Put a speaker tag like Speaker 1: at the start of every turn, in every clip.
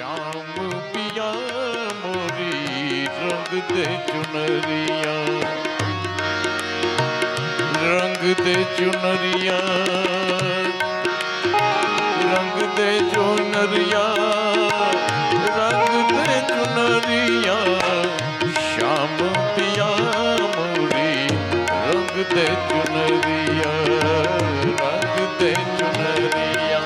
Speaker 1: श्याम पिया मोरी रंग दे चुनरिया, रंग दे चुनरिया, रंग दे चुनरिया, रंग दे चुनरिया। श्याम पिया मोरी रंग दे चुनरिया, रंग दे चुनरिया।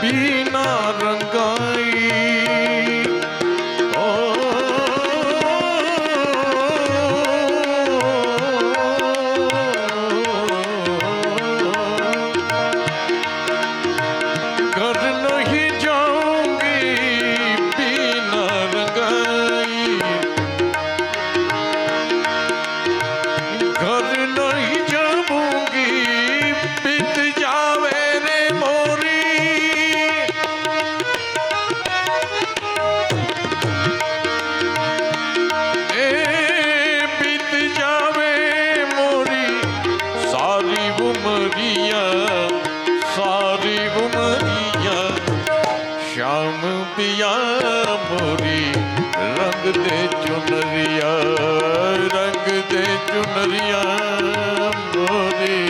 Speaker 1: बीना रंगाई ओ घर नहीं जाऊंगी बीना रंगाई, घर नहीं जाऊंगी बीत जावे रे मोरी। सारी उमरिया श्याम पिया मोरी रंग दे चुनरिया, रंग दे चुनरिया मोरी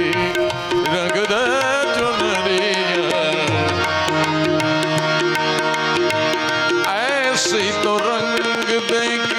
Speaker 1: रंग दे चुनरिया। ऐसी तो रंग देगी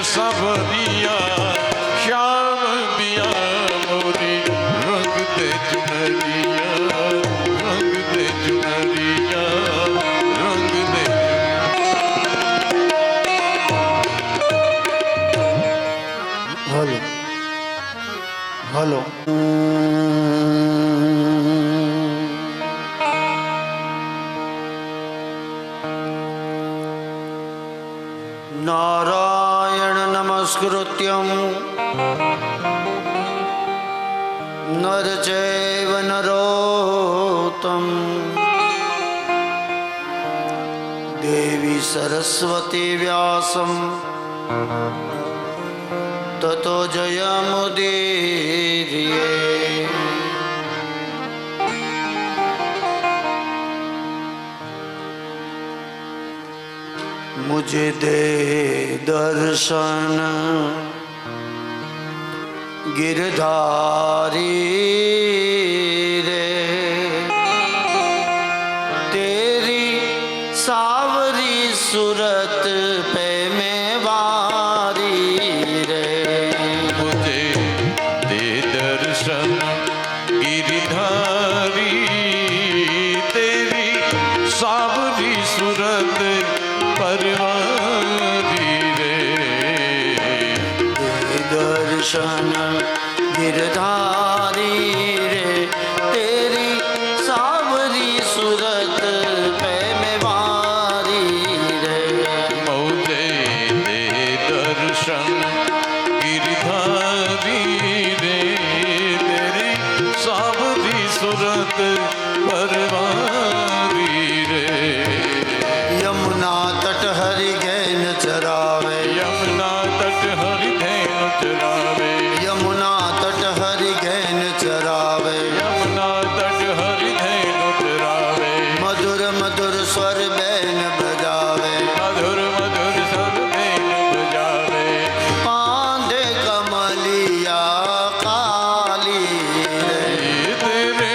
Speaker 1: सबरिया श्याम पिया मोरी रंग दे चुनरिया, रंग दे चुनरिया, रंग दे।
Speaker 2: हेलो हेलो
Speaker 3: नारायण नमस्कृत्यं नर चैव नरोत्तमं देवी सरस्वती व्यासं ततो जयमुदीरये। मुझे दे दर्शन गिरधारी रे, तेरी सावरी सूरत पे मैं वारी रे।
Speaker 1: मुझे दे दर्शन गिरधारी, तेरी सावरी सूरत परवारी रे।
Speaker 3: दे दर्शन गिरधारी रे, तेरी सावरी सूरत पे मैं वारी रे।
Speaker 1: मुझे दे दर्शन गिरधारी रे, तेरी सावरी सूरत परवारी रे।
Speaker 3: यमुना तट हरि गैन चरावे,
Speaker 1: यमुना तट हरि धैन चरावे,
Speaker 3: यमुना तट हरि गैन चरावे।
Speaker 1: यमुना तट हरि धैन चरावे,
Speaker 3: मधुर मधुर स्वर बैन बजावे,
Speaker 1: मधुर मधुर सब धैन बजावे।
Speaker 3: कांधे कमलिया काली रे,
Speaker 1: तेरे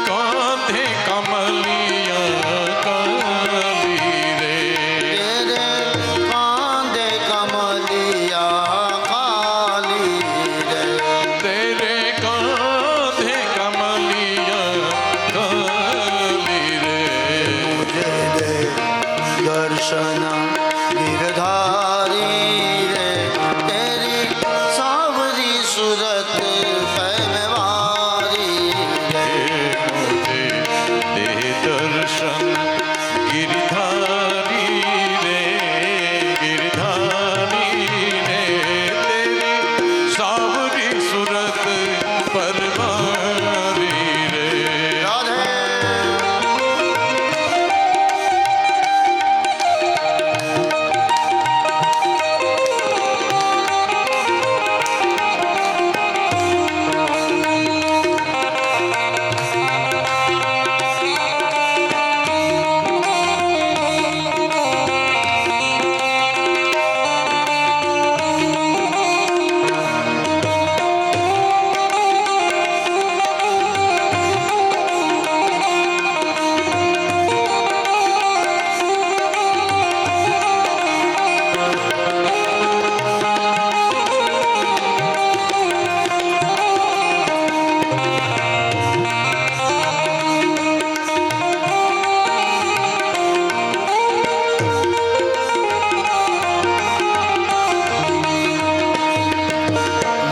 Speaker 1: कांधे कमलिया काली रे।
Speaker 3: तेरे कांधे कमलिया काली रे।
Speaker 1: तेरे कांधे कमलिया काली रे।
Speaker 3: मुझे दे दर्शन गिरधारी रे, तेरी सावरी सूरत पे मैं वारी रे।
Speaker 1: मुझे दे दर्शन गिरधारी रे, गिरधारी रे, तेरी सावरी सूरत परवारी रे।
Speaker 3: राधे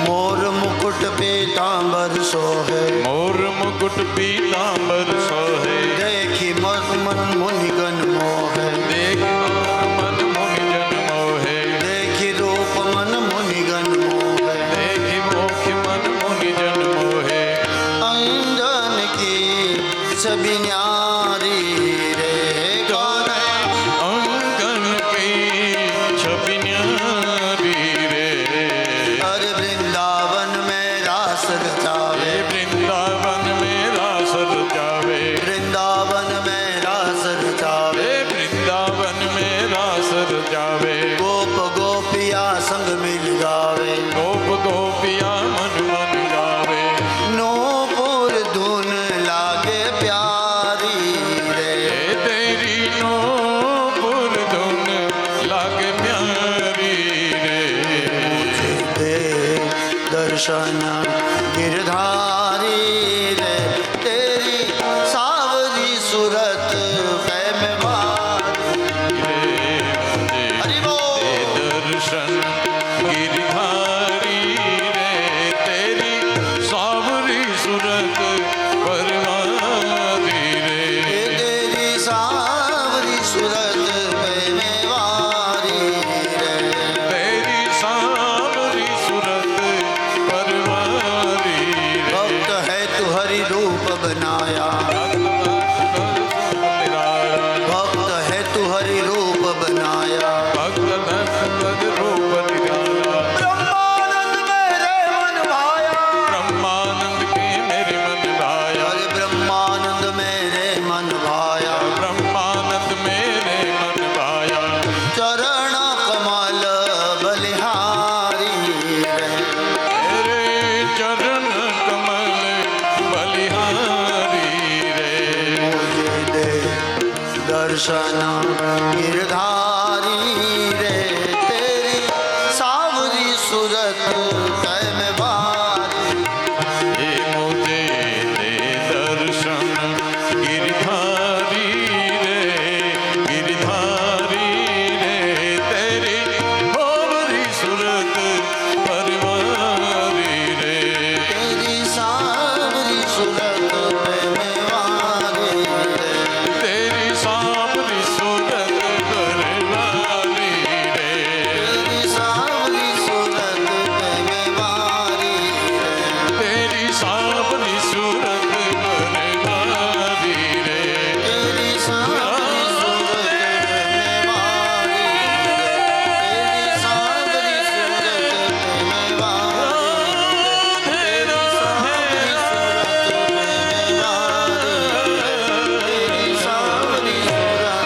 Speaker 3: मोर मुकुट पीतांबर सोहे,
Speaker 1: मोर मुकुट पीतांबर सोहे,
Speaker 3: देखी मन मुनिगन मोहे।
Speaker 1: देख मन मुनि जन मोहे,
Speaker 3: देखी रूप मन मुनिगन मोहे।
Speaker 1: देखि मोख मन मुनि जन मोहे।
Speaker 3: अंजन की सभी न्यारी रे, कौन है
Speaker 1: अंगन की छवि न्यारी रे।
Speaker 3: अरे वृंदावन में रास रचावे,
Speaker 1: वृंदावन में रास रचावे,
Speaker 3: वृंदावन में रास रचावे।
Speaker 1: वृंदावन में रास रचावे।
Speaker 3: गोप गोपिया संग मिल गावे,
Speaker 1: गोप गोपिया मन मन गावे।
Speaker 3: नूपुर धुन लागे प्यारी रे।
Speaker 1: तेरी नूपुर धुन लागे प्यारी रे।
Speaker 3: दे दर्शन गिरधारी रे, तेरी सावरी सूरत पे मैं वारी रे। हरि बोल।
Speaker 1: दर्शन गिरधारी रे, तेरी सावरी सूरत परवारी रे।
Speaker 3: तेरी सावरी सूरत पे मैं वारी रे।
Speaker 1: तेरी सावरी सूरत परवारी रे।
Speaker 3: भक्त है तू हरि रूप बनाया, भक्त है तू हरि रूप बनाया।
Speaker 1: भक्त भक्त रूप निराला,
Speaker 3: ब्रह्मानंद मेरे मन भाया,
Speaker 1: ब्रह्मानंद के मेरे मन भाया।
Speaker 3: अरे ब्रह्मानंद मेरे मन भाया।
Speaker 1: ब्रह्मानंद मेरे मन भाया।
Speaker 3: चरण दर्शन गिरधारी रे तेरी सावरी सूरत कै में बारी
Speaker 1: हे मुझे दे दर्शन गिरधारी रे तेरी भंवरी सूरत परवारी रे
Speaker 3: तेरी सावरी सूरत कै में बारी रे
Speaker 1: तेरी सांवरी सूरत परवारी रे
Speaker 3: तेरी सावरी सूरत कै में बारी रे
Speaker 1: तेरी सांवरी सूरत परवारी रे
Speaker 3: तेरी सावरी सूरत में बारी तेरी सावरी सूरत में बारी तेरी सावरी सूरत में बारी तेरी सावरी सूरत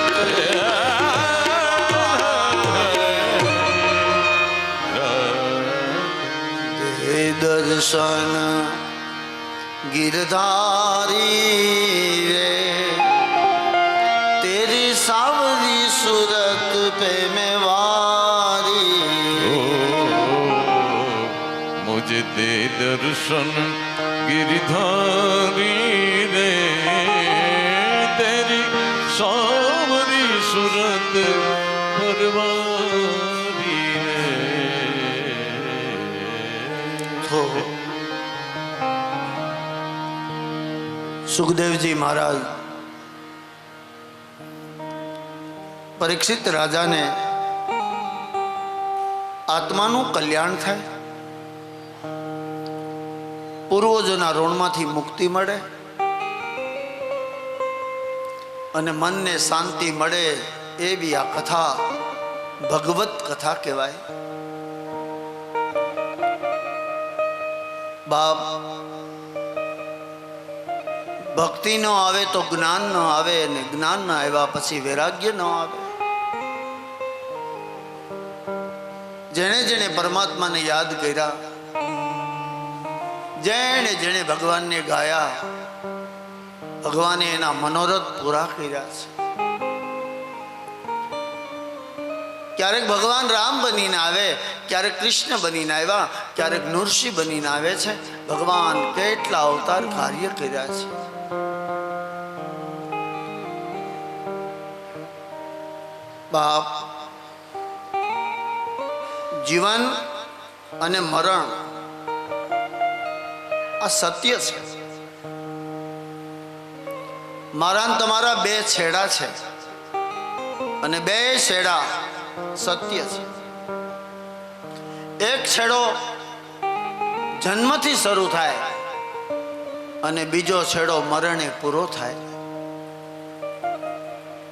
Speaker 3: दे दर्शन गिरधारी रे तेरी सावरी सूरत पे में वारी
Speaker 1: मुझे दे दर्शन गिरधारी रे तेरी सांवरी सूरत परवारी रे
Speaker 3: तो सुखदेव जी महाराज परीक्षित राजा ने आत्माનું કલ્યાણ થાય, પૂર્વજોના ઋણમાંથી મુક્તિ મળે અને મનને શાંતિ મળે એવી આ કથા ભગવત કથા કહેવાય. બાપ, ભક્તિ ન આવે તો જ્ઞાન ન આવે, અને જ્ઞાન ન આવ્યા પછી વૈરાગ્ય ન આવે. જેણે જેણે પરમાત્માને યાદ કર્યા, જેણે જેણે ભગવાનને ગાયા, ભગવાને એના મનોરથ પૂરા કર્યા છે. ક્યારેક ભગવાન રામ બનીને આવે, ક્યારેક કૃષ્ણ બનીને આવ્યા, ક્યારેક નૃસિંહ બનીને આવે છે. ભગવાન કેટલા અવતાર કાર્ય કર્યા છે. બાપ, જીવન અને મરણ આ સત્ય છે. મારા ને તમારા બે છેડા છે અને બે છેડા સત્ય છે. એક છેડો જન્મથી શરૂ થાય અને બીજો છેડો મરણે પૂરો થાય.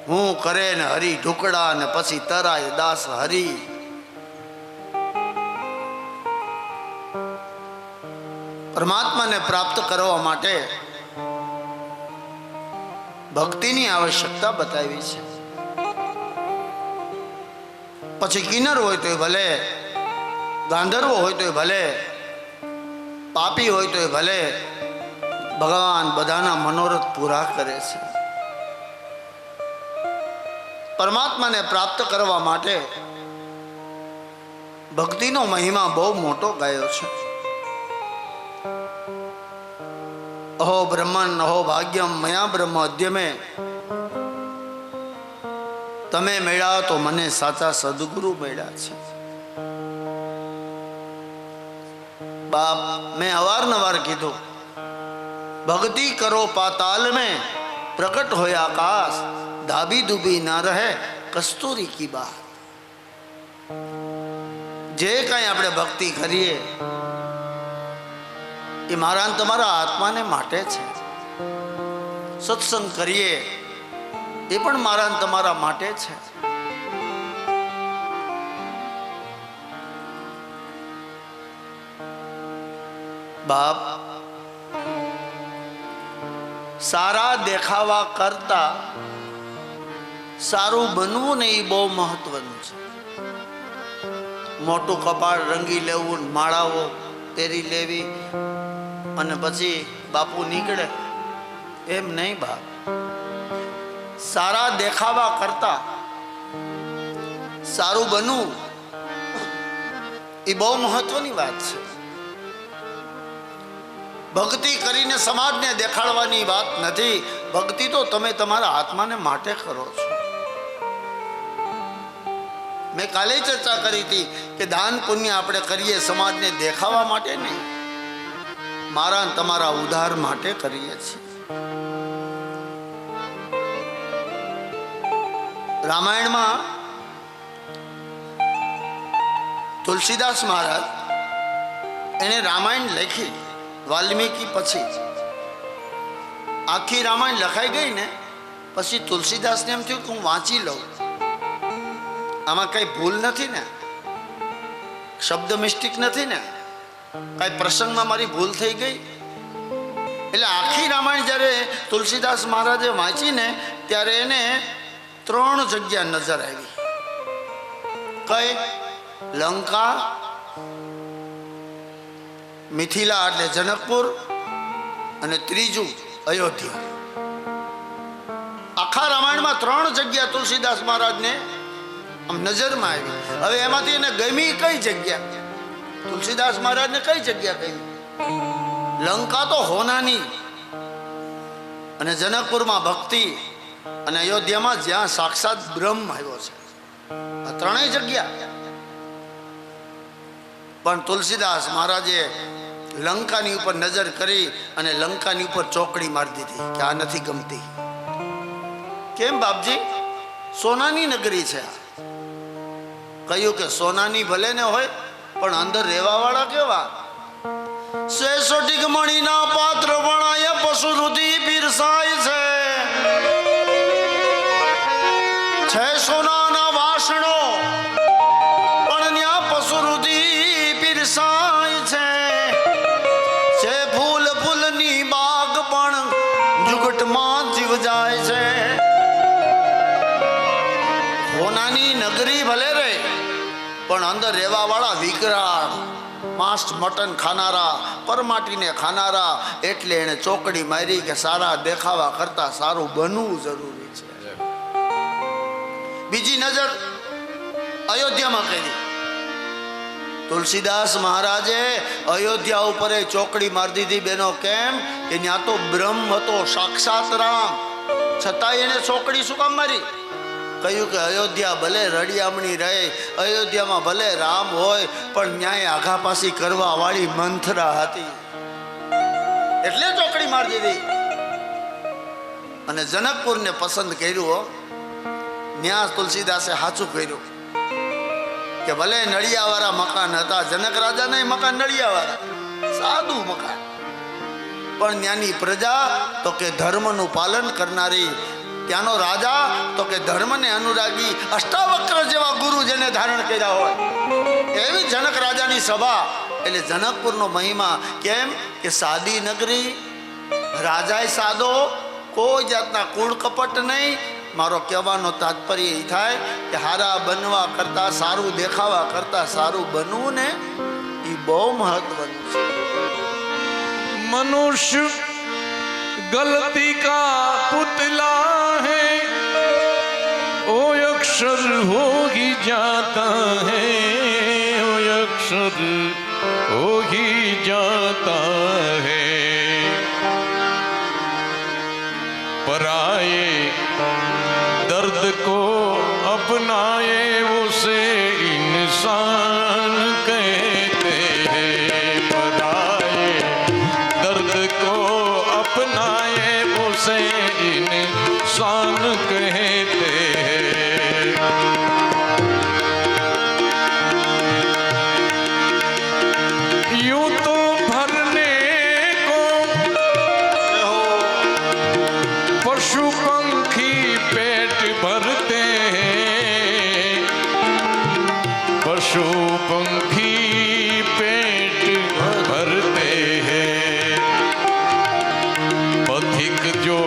Speaker 3: હું કરે ને હરી ઢુકડા ને પછી તરાય દાસ હરી. પરમાત્માને પ્રાપ્ત કરવા માટે ભક્તિની આવશ્યકતા બતાવી છે. પછી કિન્નર હોય તો ભલે, ગાંધર્વ હોય તો ભલે, પાપી હોય તો ભલે, ભગવાન બધાના મનોરથ પૂરા કરે છે. પરમાત્માને પ્રાપ્ત કરવા માટે ભક્તિનો મહિમા બહુ મોટો ગાયો છે. અહો બ્રહ્મન અહો ભાગ્યમ મયા બ્રહ્મ અદ્યમે. તમે મળ્યા તો મને સાચા સદગુરુ મળ્યા છે. બાપ, મેં અવારનવાર કીધું, ભક્તિ કરો પાતાલ મેં પ્રકટ હોય આકાશ, ધાબી ધુબી ના રહે કસ્તુરી કી બાત. જે કાંઈ આપણે ભક્તિ કરીએ એ મારા ને તમારા આત્માને માટે છે. સત્સંગ કરીએ એ પણ મારા ને તમારા માટે છે. બાપ, સારા દેખાવા કરતા સારું બનવું ને એ બહુ મહત્વનું છે. મોટું કપાળ રંગી લેવું, માળાઓ તેરી લેવી અને પછી બાપુ નીકળે, એમ નહીં બાપ. સારા દેખાવા કરતા સારું બનવું એ બહુ મહત્વની વાત છે. ભક્તિ કરીને સમાજને દેખાડવાની વાત નથી. ભક્તિ તો તમે તમારા આત્માને માટે કરો છો. મેં કાલે ચર્ચા કરી હતી કે દાન પુણ્ય આપણે કરીએ સમાજને દેખાવા માટે નહીં, મારા અને તમારા ઉદ્ધાર માટે કરીએ છીએ. રામાયણમાં તુલસીદાસ મહારાજ એને રામાયણ લખી વાલ્મીકી પછી. આખી રામાયણ લખાઈ ગઈ ને પછી તુલસીદાસને એમ થયું કે હું વાંચી લઉં, આમાં કઈ ભૂલ નથી ને, શબ્દ મિસ્ટેક નથી ને, કઈ પ્રસંગમાં મારી ભૂલ થઈ ગઈ. એટલે આખી રામાયણ જ્યારે તુલસીદાસ મહારાજે વાંચીને ત્યારે એને 3 જગ્યા નજર આવી. કઈ? લંકા, મિથિલા એટલે જનકપુર, અને ત્રીજું અયોધ્યા. આખા રામાયણમાં 3 જગ્યા તુલસીદાસ મહારાજને આમ નજરમાં આવી. હવે એમાંથી એને ગમી કઈ જગ્યા? તુલસીદાસ મહારાજને કઈ જગ્યા ગમી? લંકા તો હોનાની, અને જનકપુરમાં ભક્તિ, અને અયોધ્યામાં જ્યાં સાક્ષાત બ્રહ્મ આવ્યો છે. આ 3 જગ્યા. પણ તુલસીદાસ મહારાજે લંકાની ઉપર નજર કરી અને લંકાની ઉપર ચોકડી મારી દીધી કે આ નથી ગમતી. કેમ બાપજી? સોનાની નગરી છે. કહ્યું કે સોનાની ભલે ને હોય પણ અંદર રહેવા વાળા કેવા? 66 મણીના પાત્ર વણાય પશુરુધિ પીરસાય છે સોનાના વાસણો પણ ત્યાં પશુરુધિ પીરસાય છે ફૂલ ફૂલની બાગ પણ જુગટમાં જીવ જાય છે. હોનાની નગરી ભલે રહે પણ અંદર રહેવા વાળા વિકરાળ, માંસ મટન ખાનારા, પરમાટીને ખાનારા. એટલે એને ચોકડી મારી કે સારા દેખાવા કરતા સારું બનવું જરૂરી છે. બીજી નજર અયોધ્યામાં કરી. તુલસીદાસ મહારાજે અયોધ્યા ઉપર ચોકડી મારી દીધી બેનો. કેમ? કે ત્યાં તો બ્રહ્મ હતો, સાક્ષાત રામ. છતાંય એને ચોકડી શું કામ મારી? કહ્યું કે અયોધ્યા ભલે રડિયામણી રહે, અયોધ્યામાં ભલે રામ હોય, પણ ન્યાય આઘાપાસી કરવા વાળી મંથરા હતી એટલે ચોકડી મારી દીધી. અને જનકપુરને પસંદ કર્યું. ન્યા તુલસીદાસે સાચું કર્યું કે ભલે નળિયાવાળા મકાન હતા, જનક રાજાના મકાન નળિયાવાળા, સાદું મકાન, પણ ત્યાંની પ્રજા તો કે ધર્મનું પાલન કરનારી, ત્યાંનો રાજા તો કે ધર્મને અનુરાગી, અષ્ટાવક્ર જેવા ગુરુ જેને ધારણ કર્યા હોય એવી જનક રાજાની સભા. એટલે જનકપુરનો મહિમા. કેમ કે સાદી નગરી, રાજાય સાદો, કોઈ જાતના કૂળ કપટ નહીં. મારો કહેવાનો તાત્પર્ય એ થાય કે હારા બનવા કરતા, સારું દેખાવા કરતા સારું બનવું ને એ બહુ મહત્વનું છે.
Speaker 1: मनुष्य गलती का पुतला है, ओ अक्षर हो ही जाता है, ओ अक्षर हो ही जाता है. पराए दर्द को अपनाए उसे इंसान कहते हैं. पराए दर्द को अपनाए उसे इंसान कहते हैं. यूं तो भरने को पशु पंखी पेट भरते हैं, पशु पंखी पेट भरते हैं. पथिक जो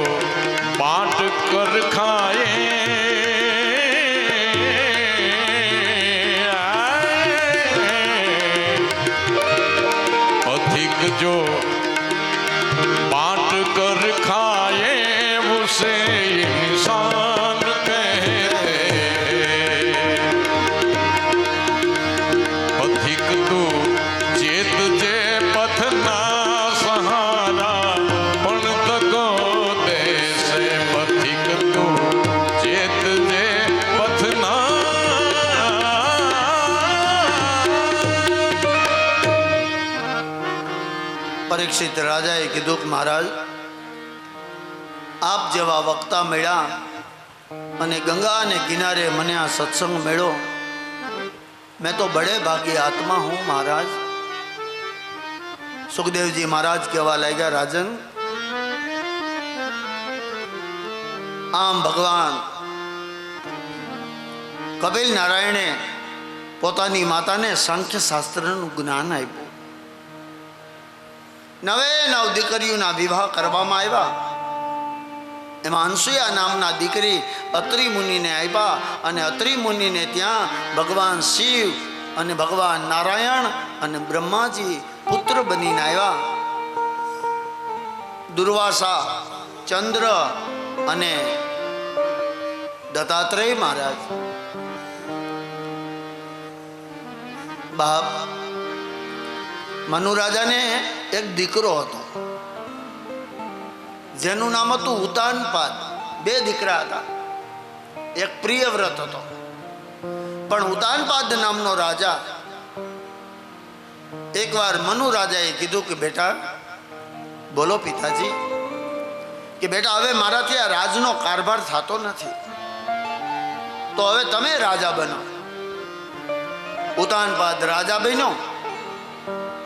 Speaker 1: बांट कर खाए, पथिक जो बांट कर खाए उसे इंसान
Speaker 3: પરીક્ષિત રાજાએ કીધું કે મહારાજ, આપ જેવા વક્તા મળ્યા અને ગંગાને કિનારે મને આ સત્સંગ મળ્યો, मैं तो बड़े भागी आत्मा हूं महाराज। सुखदेव जी महाराज कहवा लगा, राजन आम भगवान कपिल नारायणे पोतानी माताने सांख्य शास्त्रનું જ્ઞાન આપ્યું। નવે નવ દીકરીઓના વિવાહ કરવામાં આવ્યા। એમાં અંસુયા નામના દીકરી અત્રિ મુનિને આપ્યા અને અત્રિ મુનિને ત્યાં ભગવાન શિવ અને ભગવાન નારાયણ અને બ્રહ્માજી પુત્ર બનીને આવ્યા। દુર્વાસા, ચંદ્ર અને દત્તાત્રેય મહારાજ। બાપ મનુ રાજાને એક દીકરો હતો જેનું નામ હતું ઉતાનપાદ। બે દીકરા હતા, એક પ્રિયવ્રત હતો, પણ ઉતાનપાદ નામનો રાજા એકવાર મનુ રાજાએ કીધું કે બેટા, બોલો પિતાજી, કે બેટા હવે મારાથી આ રાજનો કારભાર થતો નથી, તો હવે તમે રાજા બનો। ઉતાનપાદ રાજા બન્યો।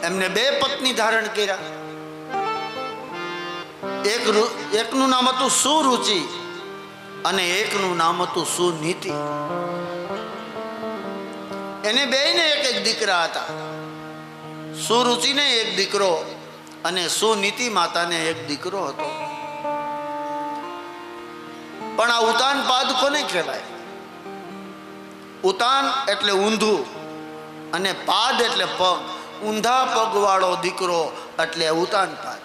Speaker 3: એમને બે પત્ની ધારણ કર્યા। એકનું નામ હતું સુરુચિ અને એકનું નામ હતું સુનીતિ। એને બેયને એક એક દીકરા હતા। સુરુચિને એક દીકરો અને સુનીતિ માતાને એક દીકરો હતો। પણ આ ઉતાનપાદ કોને કહેવાય? ઉતાન એટલે ઊંધું અને પાદ એટલે પગ, ઊંધા પગ વાળો દીકરો એટલે ઉતાનપાદ।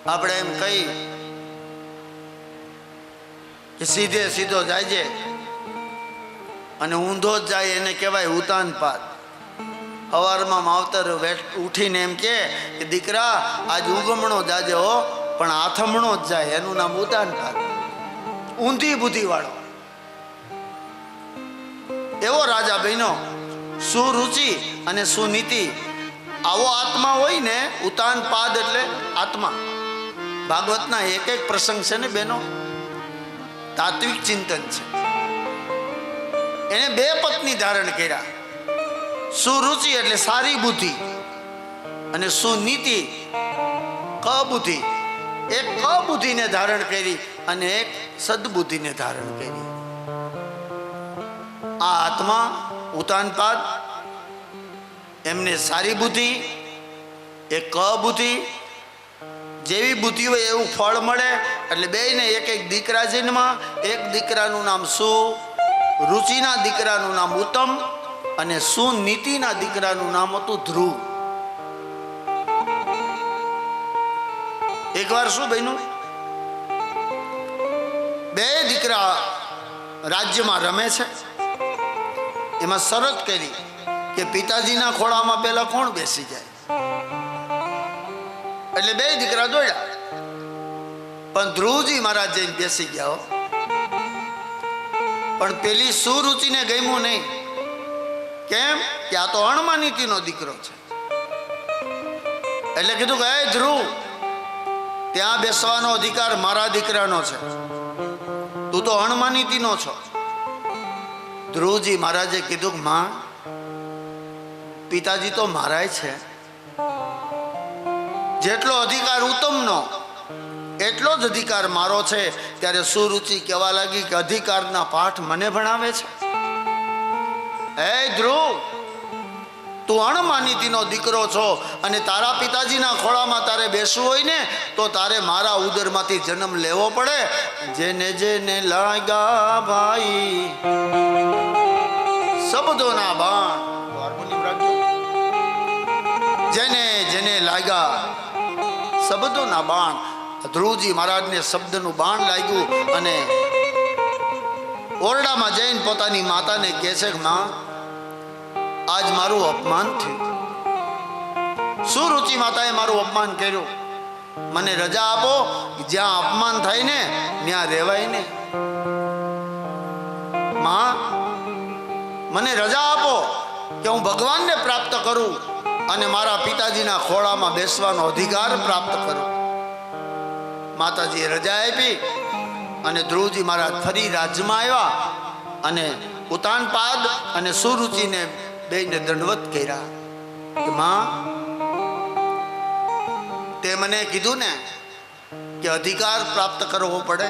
Speaker 3: આપણે એમ કહી કે સીધે સીધો જાય છે અને ઊંધો જ જાય એને કહેવાય ઉતાનપાદ। સવારમાં માવતર ઉઠીને એમ કે દીકરા આજ ઉગમણો જાજે હો, પણ આથમણો જ જાય, એનું નામ ઉતાનપાદ, ઊંધી બુદ્ધિ વાળો। એવો રાજા બન્યો સુરુચિ અને સુનીતિ। આવો આત્મા હોય ને, ઉતાનપાદ એટલે આત્મા। ભાગવતના એક એક પ્રસંગ છે ને બેનો, તાત્વિક ચિંતન છે। એને બે પત્ની ધારણ કર્યા। સુરુચિ એટલે સારી બુદ્ધિ અને સુનીતિ કબુદ્ધિ। એક કબુદ્ધિને ધારણ કરી અને એક સદબુદ્ધિને ધારણ કરી। આ આત્મા ઉતાનપાદ, એમને સારી બુદ્ધિ, એક કબુદ્ધિ, જેવી બુદ્ધિ હોય એવું ફળ મળે। એટલે બેયને એક એક દીકરા જન્મા। એક દીકરાનું નામ સુરુચિના દીકરાનું નામ ઉત્તમ અને સુનીતિના દીકરાનું નામ હતું ધ્રુવ। એકવાર શું બન્યું, બે દીકરા રાજ્યમાં રમે છે। એમાં શરત કરી કે પિતાજીના ખોળામાં પહેલા કોણ બેસી જાય? એટલે બે દીકરા દોડ્યા, પણ ધ્રુવજી મહારાજ જઈને બેસી ગયા। પણ પેલી સુરુચિને ગમ્યું નહીં। કેમ કે આ તો અણમાનીતીનો દીકરો છે। એટલે કીધું કે હે ધ્રુવ, ત્યાં બેસવાનો અધિકાર મારા દીકરાનો છે, તું તો અણમાનીતીનો છો। ધ્રુવજી મહારાજે કીધું કે માં, પિતાજી તો મારાય છે, જેટલો અધિકાર ઉત્તમનો એટલો જ અધિકાર મારો છે। ત્યારે સુરુચિ કહેવા લાગી કે અધિકારના પાઠ મને ભણાવે છે? હે ધ્રુવ, તું અણમાનીતીનો દીકરો છો અને તારા પિતાજીના ખોળામાં તારે બેસવું હોય ને તો તારે મારા ઉદરમાંથી જન્મ લેવો પડે। જેને જેને લાગ્યા ભાઈ શબ્દોના બાણ, જેને જેને લાગ્યા શબ્દોના બાણ। ધ્રુવજી મહારાજને શબ્દનું બાણ લાગ્યું અને ઓરડામાં જઈને પોતાની માતાને કહે છે કે માં, આજ મારું અપમાન થયું। સુરુચિ માતાએ મારું અપમાન કર્યું, મને રજા આપો, જ્યાં અપમાન થાય ને ત્યાં રહેવાય ને। માં, મને રજા આપો કે હું ભગવાનને પ્રાપ્ત કરું। અને મારા પિતાજીના ખોળામાં બેસવાનો અધિકાર પ્રાપ્ત કરો. માતાજીએ રજા આપી અને ધ્રુવજી મહારાજ ફરી રાજ્યમાં આવ્યા અને ઉતાનપાદ અને સુરુચિને બેયને દંડવત કર્યા કે માં, તે મને કીધું ને કે અધિકાર પ્રાપ્ત કરવો પડે,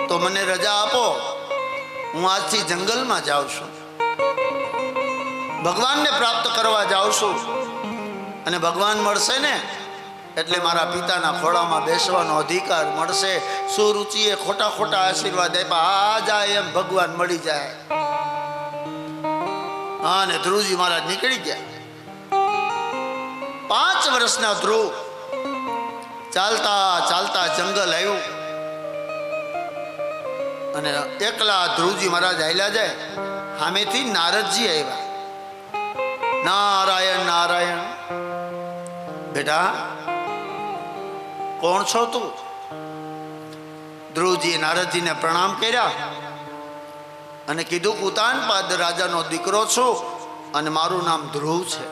Speaker 3: તો મને રજા આપો. હું આજથી જંગલમાં જાઉં છું, ભગવાનને પ્રાપ્ત કરવા જાઉં છું, અને ભગવાન મળશે ને એટલે મારા પિતાના ખોળામાં બેસવાનો અધિકાર મળશે. સુરુચિએ ખોટા ખોટા આશીર્વાદ આપ્યા, આ જાય એમ ભગવાન મળી જાય. હા, અને ધ્રુવજી મહારાજ નીકળી ગયા. 5 વર્ષના ધ્રુવ ચાલતા ચાલતા જંગલ આવ્યું અને એકલા ધ્રુવજી મહારાજ હાલ્યા જાય. સામેથી નારદજી આવ્યા. નારાયણ નારાયણ. બેટા, કોણ છો તું? ધ્રુવજી નારદજીને પ્રણામ કર્યા અને કીધું કે ઉતાનપાદ રાજાનો દીકરો છું અને મારું નામ ધ્રુવ છે.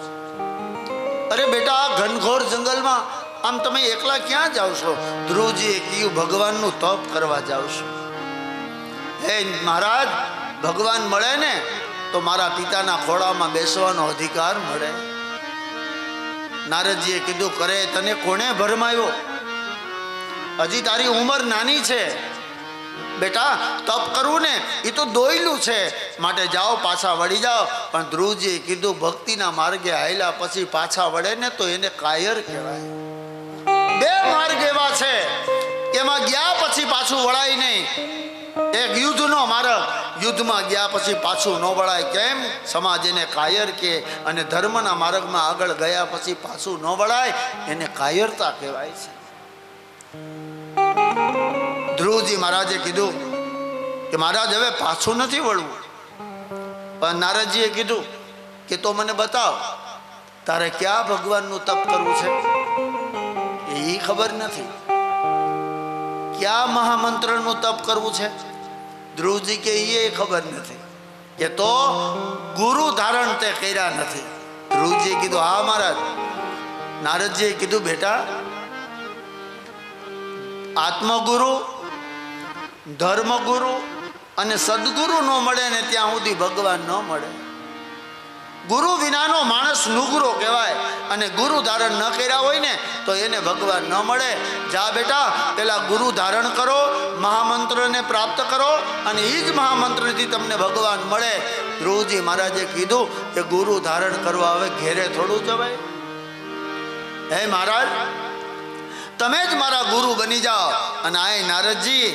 Speaker 3: અરે બેટા, આ ઘનઘોર જંગલમાં આમ તમે એકલા ક્યાં જાવ છો? ધ્રુવજીએ કીધું, ભગવાનનું તપ કરવા જાવ છું. હે મહારાજ, ભગવાન મળે ને તો મારા પિતાના ખોળામાં બેસવાનો અધિકાર મળે. નારદજીએ કીધું, કરે તને કોણે ભરમાયો? હજી તારી ઉંમર નાની છે બેટા, તપ કરવું ને એ તો દોયલું છે, માટે જાઓ, પાછા વળી જાઓ. પણ ધ્રુવજીએ કીધું, ભક્તિના માર્ગે હાલ્યા પછી પાછા વળે ને તો એને કાયર કહેવાય. 2 માર્ગ એવા છે, એમાં ગયા પછી પાછું વળાય નહીં. એક યુદ્ધનો માર્ગ, યુદ્ધમાં ગયા પછી પાછું ન વળાય. કેમ? સમાજ એને કાયર કે, અને ધર્મના માર્ગમાં આગળ ગયા પછી પાછું ન વળાય, એને કાયરતા કહેવાય છે. ધ્રુવજી મહારાજે કીધું કે મહારાજ, હવે પાછું નથી વળવું. પણ નારદજીએ કીધું કે તો મને બતાવ, તારે ક્યાં ભગવાનનું તપ કરવું છે એ ખબર નથી, ક્યાં મહામંત્રનું તપ કરવું છે ધ્રુવજી કે એ ખબર નથી, કે તો ગુરુ ધારણ તે કર્યા નથી. ધ્રુવજીએ કીધું, હા મહારાજ. નારદજીએ કીધું, બેટા, આત્મગુરુ, ધર્મગુરુ અને સદગુરુ ન મળે ને ત્યાં સુધી ભગવાન ન મળે. ગુરુ વિનાનો માણસ નુગરો કહેવાય, અને ગુરુ ધારણ ન કર્યા હોય ને તો એને ભગવાન ન મળે. જા બેટા, પેલા ગુરુ ધારણ કરો, મહામંત્રને પ્રાપ્ત કરો, અને એ જ મહામંત્રથી તમને ભગવાન મળે. ધ્રુવજી મહારાજે કીધું કે ગુરુ ધારણ કરવા હવે ઘેરે થોડું જવાય. હે મહારાજ, તમે જ મારા ગુરુ બની જાઓ. અને આ નારદજી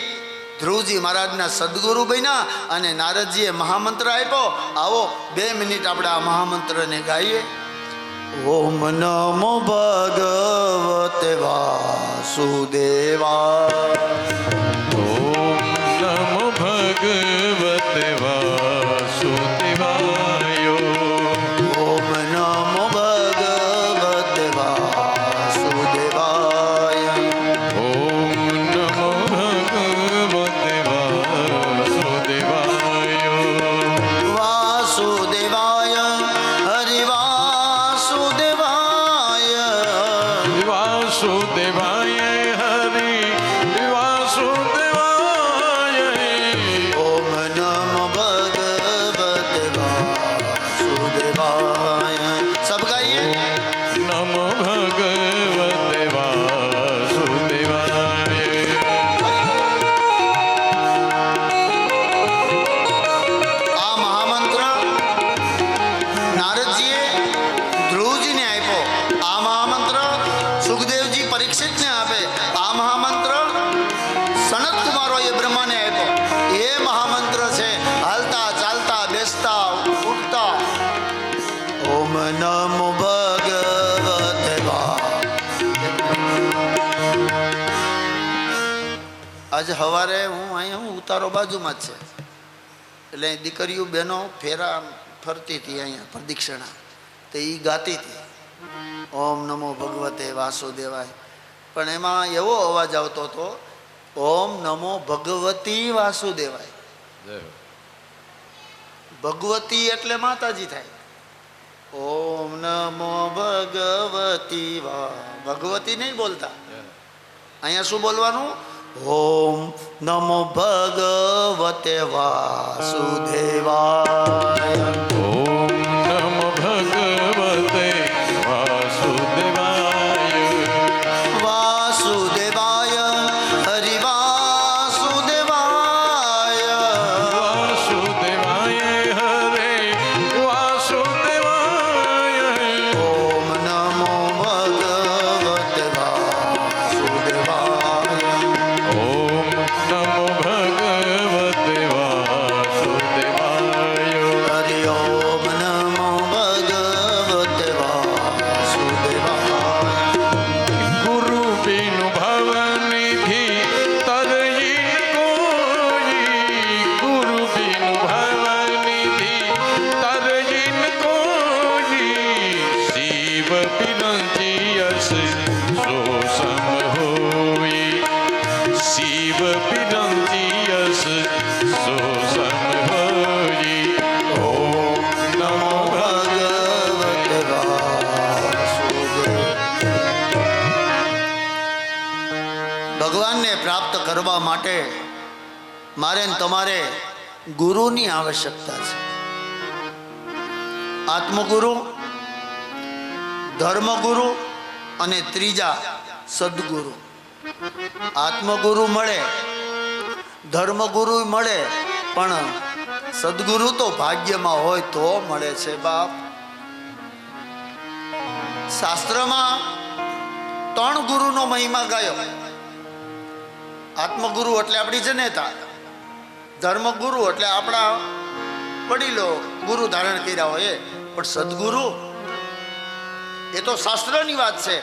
Speaker 3: ધ્રુવજી મહારાજના સદગુરુ બન્યા અને નારદજીએ મહામંત્ર આપ્યો. આવો 2 મિનિટ આપણે આ મહામંત્રને ગાઈએ. ઓમ નમો ભગવતે વાસુદેવાય.
Speaker 1: ઓમ નમો ભગવતે વાસુદેવાય.
Speaker 3: ઓમ નમો ભગવતે વાસુદેવાય.
Speaker 1: ઓમ નમો ભગવતે વાસુદેવાય.
Speaker 3: વાસુદેવાય હરિ વાસુદેવાય.
Speaker 1: વાસુદેવાય હરિ વાસુદેવાય.
Speaker 3: ઓમ નમો ભગવતે વાસુદેવાય. સબ ગાઈએ.
Speaker 1: નમો ભગવતે વાસુદેવાય.
Speaker 3: આ મહામંત્ર નારદજીએ ધ્રુવજીને આપ્યો. આ મહામંત્ર સુખદેવજી પરીક્ષિતને આપે. આ મહામંત્ર સનત કુમારોએ બ્રહ્માને આપ્યો. એ મહામંત્ર છે હાલતા ચાલતા બેસતા ઉઠતા. ઓમ નમો ભગવતે આજે સવારે હું ઉતારો બાજુમાં જ છે, એટલે દીકરીઓ બહેનો ફેરા ફરતી હતી અહીંયા પ્રદક્ષિણા, તો એ ગાતી હતી ઓમ નમો ભગવતે વાસુદેવાય. પણ એમાં એવો અવાજ આવતો હતો, ઓમ નમો ભગવતી વાસુદેવાય. ભગવતી એટલે માતાજી થાય, ઓમ નમો ભગવતી ભગવતી નહીં બોલતા, અહીંયા શું બોલવાનું? ઓમ નમો ભગવતે વાસુદેવાય.
Speaker 1: ઓમ નમો ભગવતે વાસુદેવાય.
Speaker 3: વાસુદેવાય હરિ વાસુદેવાય.
Speaker 1: વાસુદેવાય હરે વાસુદેવાય.
Speaker 3: ઓમ નમો ભગવતે વાસુદેવાય.
Speaker 1: ઓમ નમો ભગવતે વાસુદેવાય.
Speaker 3: હરિ ઓમ નમો ભગવતે વાસુદેવાય.
Speaker 1: ગુરુ બિનુ ભવનિધિ તરહીન કોઈ. ગુરુ બિનુ ભવનિધિ તરહીન કોઈ. શિવ બિરંચિયસ સો સમ હોઈ. શિવ બિરંચિયસ સો સમ હોઈ. ઓમ નમો
Speaker 3: ભગવતે વાસુદેવાય. ભગવાનને પ્રાપ્ત કરવા માટે મારે ને તમારે ગુરુની આવશ્યકતા છે. આત્મગુરુ, ધર્મગુરુ અને ત્રીજા સદગુરુ. આત્મગુરુ મળે, ધર્મગુરુ મળે, પણ સદગુરુ તો ભાગ્યમાં હોય તો મળે છે બાપ. શાસ્ત્રમાં 3 ગુરુનો મહિમા ગાયો. આત્મગુરુ એટલે આપણી જનેતા, ધર્મગુરુ એટલે આપણા વડીલો ગુરુ ધારણ કર્યા હોય એ, પણ સદગુરુ એ તો શાસ્ત્રની વાત છે.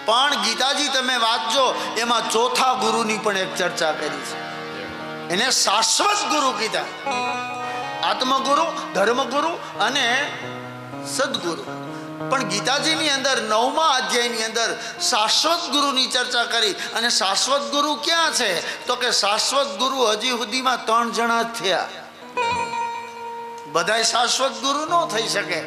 Speaker 3: પણ ગીતાજી તમે વાંચજો, એમાં ચોથા ગુરુની પણ એક ચર્ચા કરી છે. એને શાશ્વત ગુરુ કીધા. આત્મગુરુ, ધર્મગુરુ અને સદગુરુ. પણ ગીતાજીની અંદર 9મા અધ્યાયની અંદર શાશ્વત ગુરુની ચર્ચા કરી. અને શાશ્વત ગુરુ ક્યાં છે? તો કે શાશ્વત ગુરુ હજી સુધીમાં 3 જણા જ થયા. બધાય શાશ્વત ગુરુ ન થઈ શકે.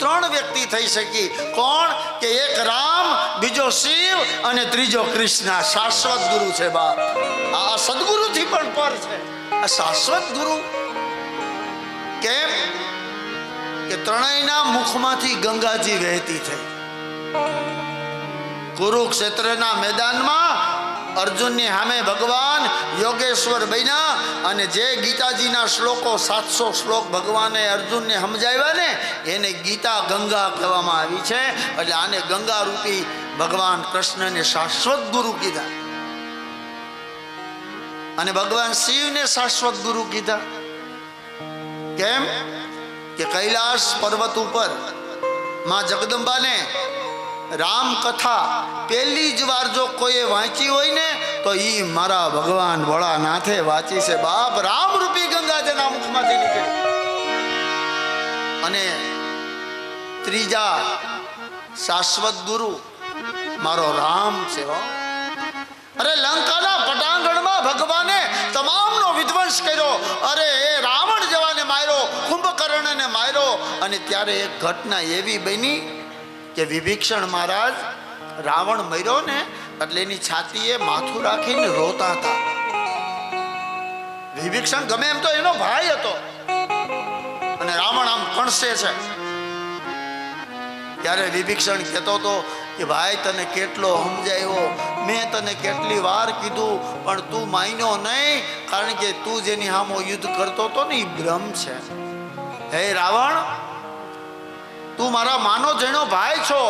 Speaker 3: 3 વ્યક્તિ થઈ શકી. કોણ? કે એક રામ, બીજો શિવ અને ત્રીજો કૃષ્ણ. શાશ્વત ગુરુ છે બાપ. આ સદગુરુથી પણ પર છે આ શાશ્વત ગુરુ. કેમ? કે ત્રણેયના મુખમાંથી ગંગાજી વહેતી થઈ. કુરુક્ષેત્રના મેદાનમાં અર્જુનની સામે ભગવાન યોગેશ્વર બન્યા. અને જે ગીતાજીના શ્લોકો 700 શ્લોક ભગવાને અર્જુનને સમજાવ્યા ને, એને ગીતા ગંગા કહેવામાં આવી છે. એટલે આને ગંગા રૂપી ભગવાન કૃષ્ણને શાશ્વત ગુરુ કીધા. અને ભગવાન શિવને શાશ્વત ગુરુ કીધા. કેમ? કે કૈલાસ પર્વત ઉપર માં જગદંબાને રામ કથા પહેલી જ વાર જો કોઈએ વાંચી હોય ને, તો ઈ મારા ભગવાન ભોળાનાથે વાંચી છે બાપ. રામ રૂપી ગંગા જેના મુખમાંથી નીકળી. અને ત્રીજા શાશ્વત ગુરુ મારો રામ છે. અરે લંકાના પટાંગણમાં ભગવાને તમામનો વિધ્વંસ કર્યો. અરે એ રાવણ જવાને માર્યો, કુંભકર્ણને માર્યો. અને ત્યારે એક ઘટના એવી બની કે વિભીષણ મહારાજ રાવણ મર્યો ને એટલે એની છાતીએ માથું રાખીને રોતા હતા. વિભીષણ ગમે એમ તો એનો ભાઈ હતો, અને રાવણ આમ કણસે છે. ત્યારે વિભીષણ કહેતો હતો કે ભાઈ તને કેટલો સમજાયો, મેં તને કેટલી વાર કીધું, પણ તું માન્યો નહીં. કારણ કે તું જેની સામો યુદ્ધ કરતો હતો ને એ બ્રહ્મ છે. હે રાવણ, તું મારા માનો જેનો ભાઈ છો,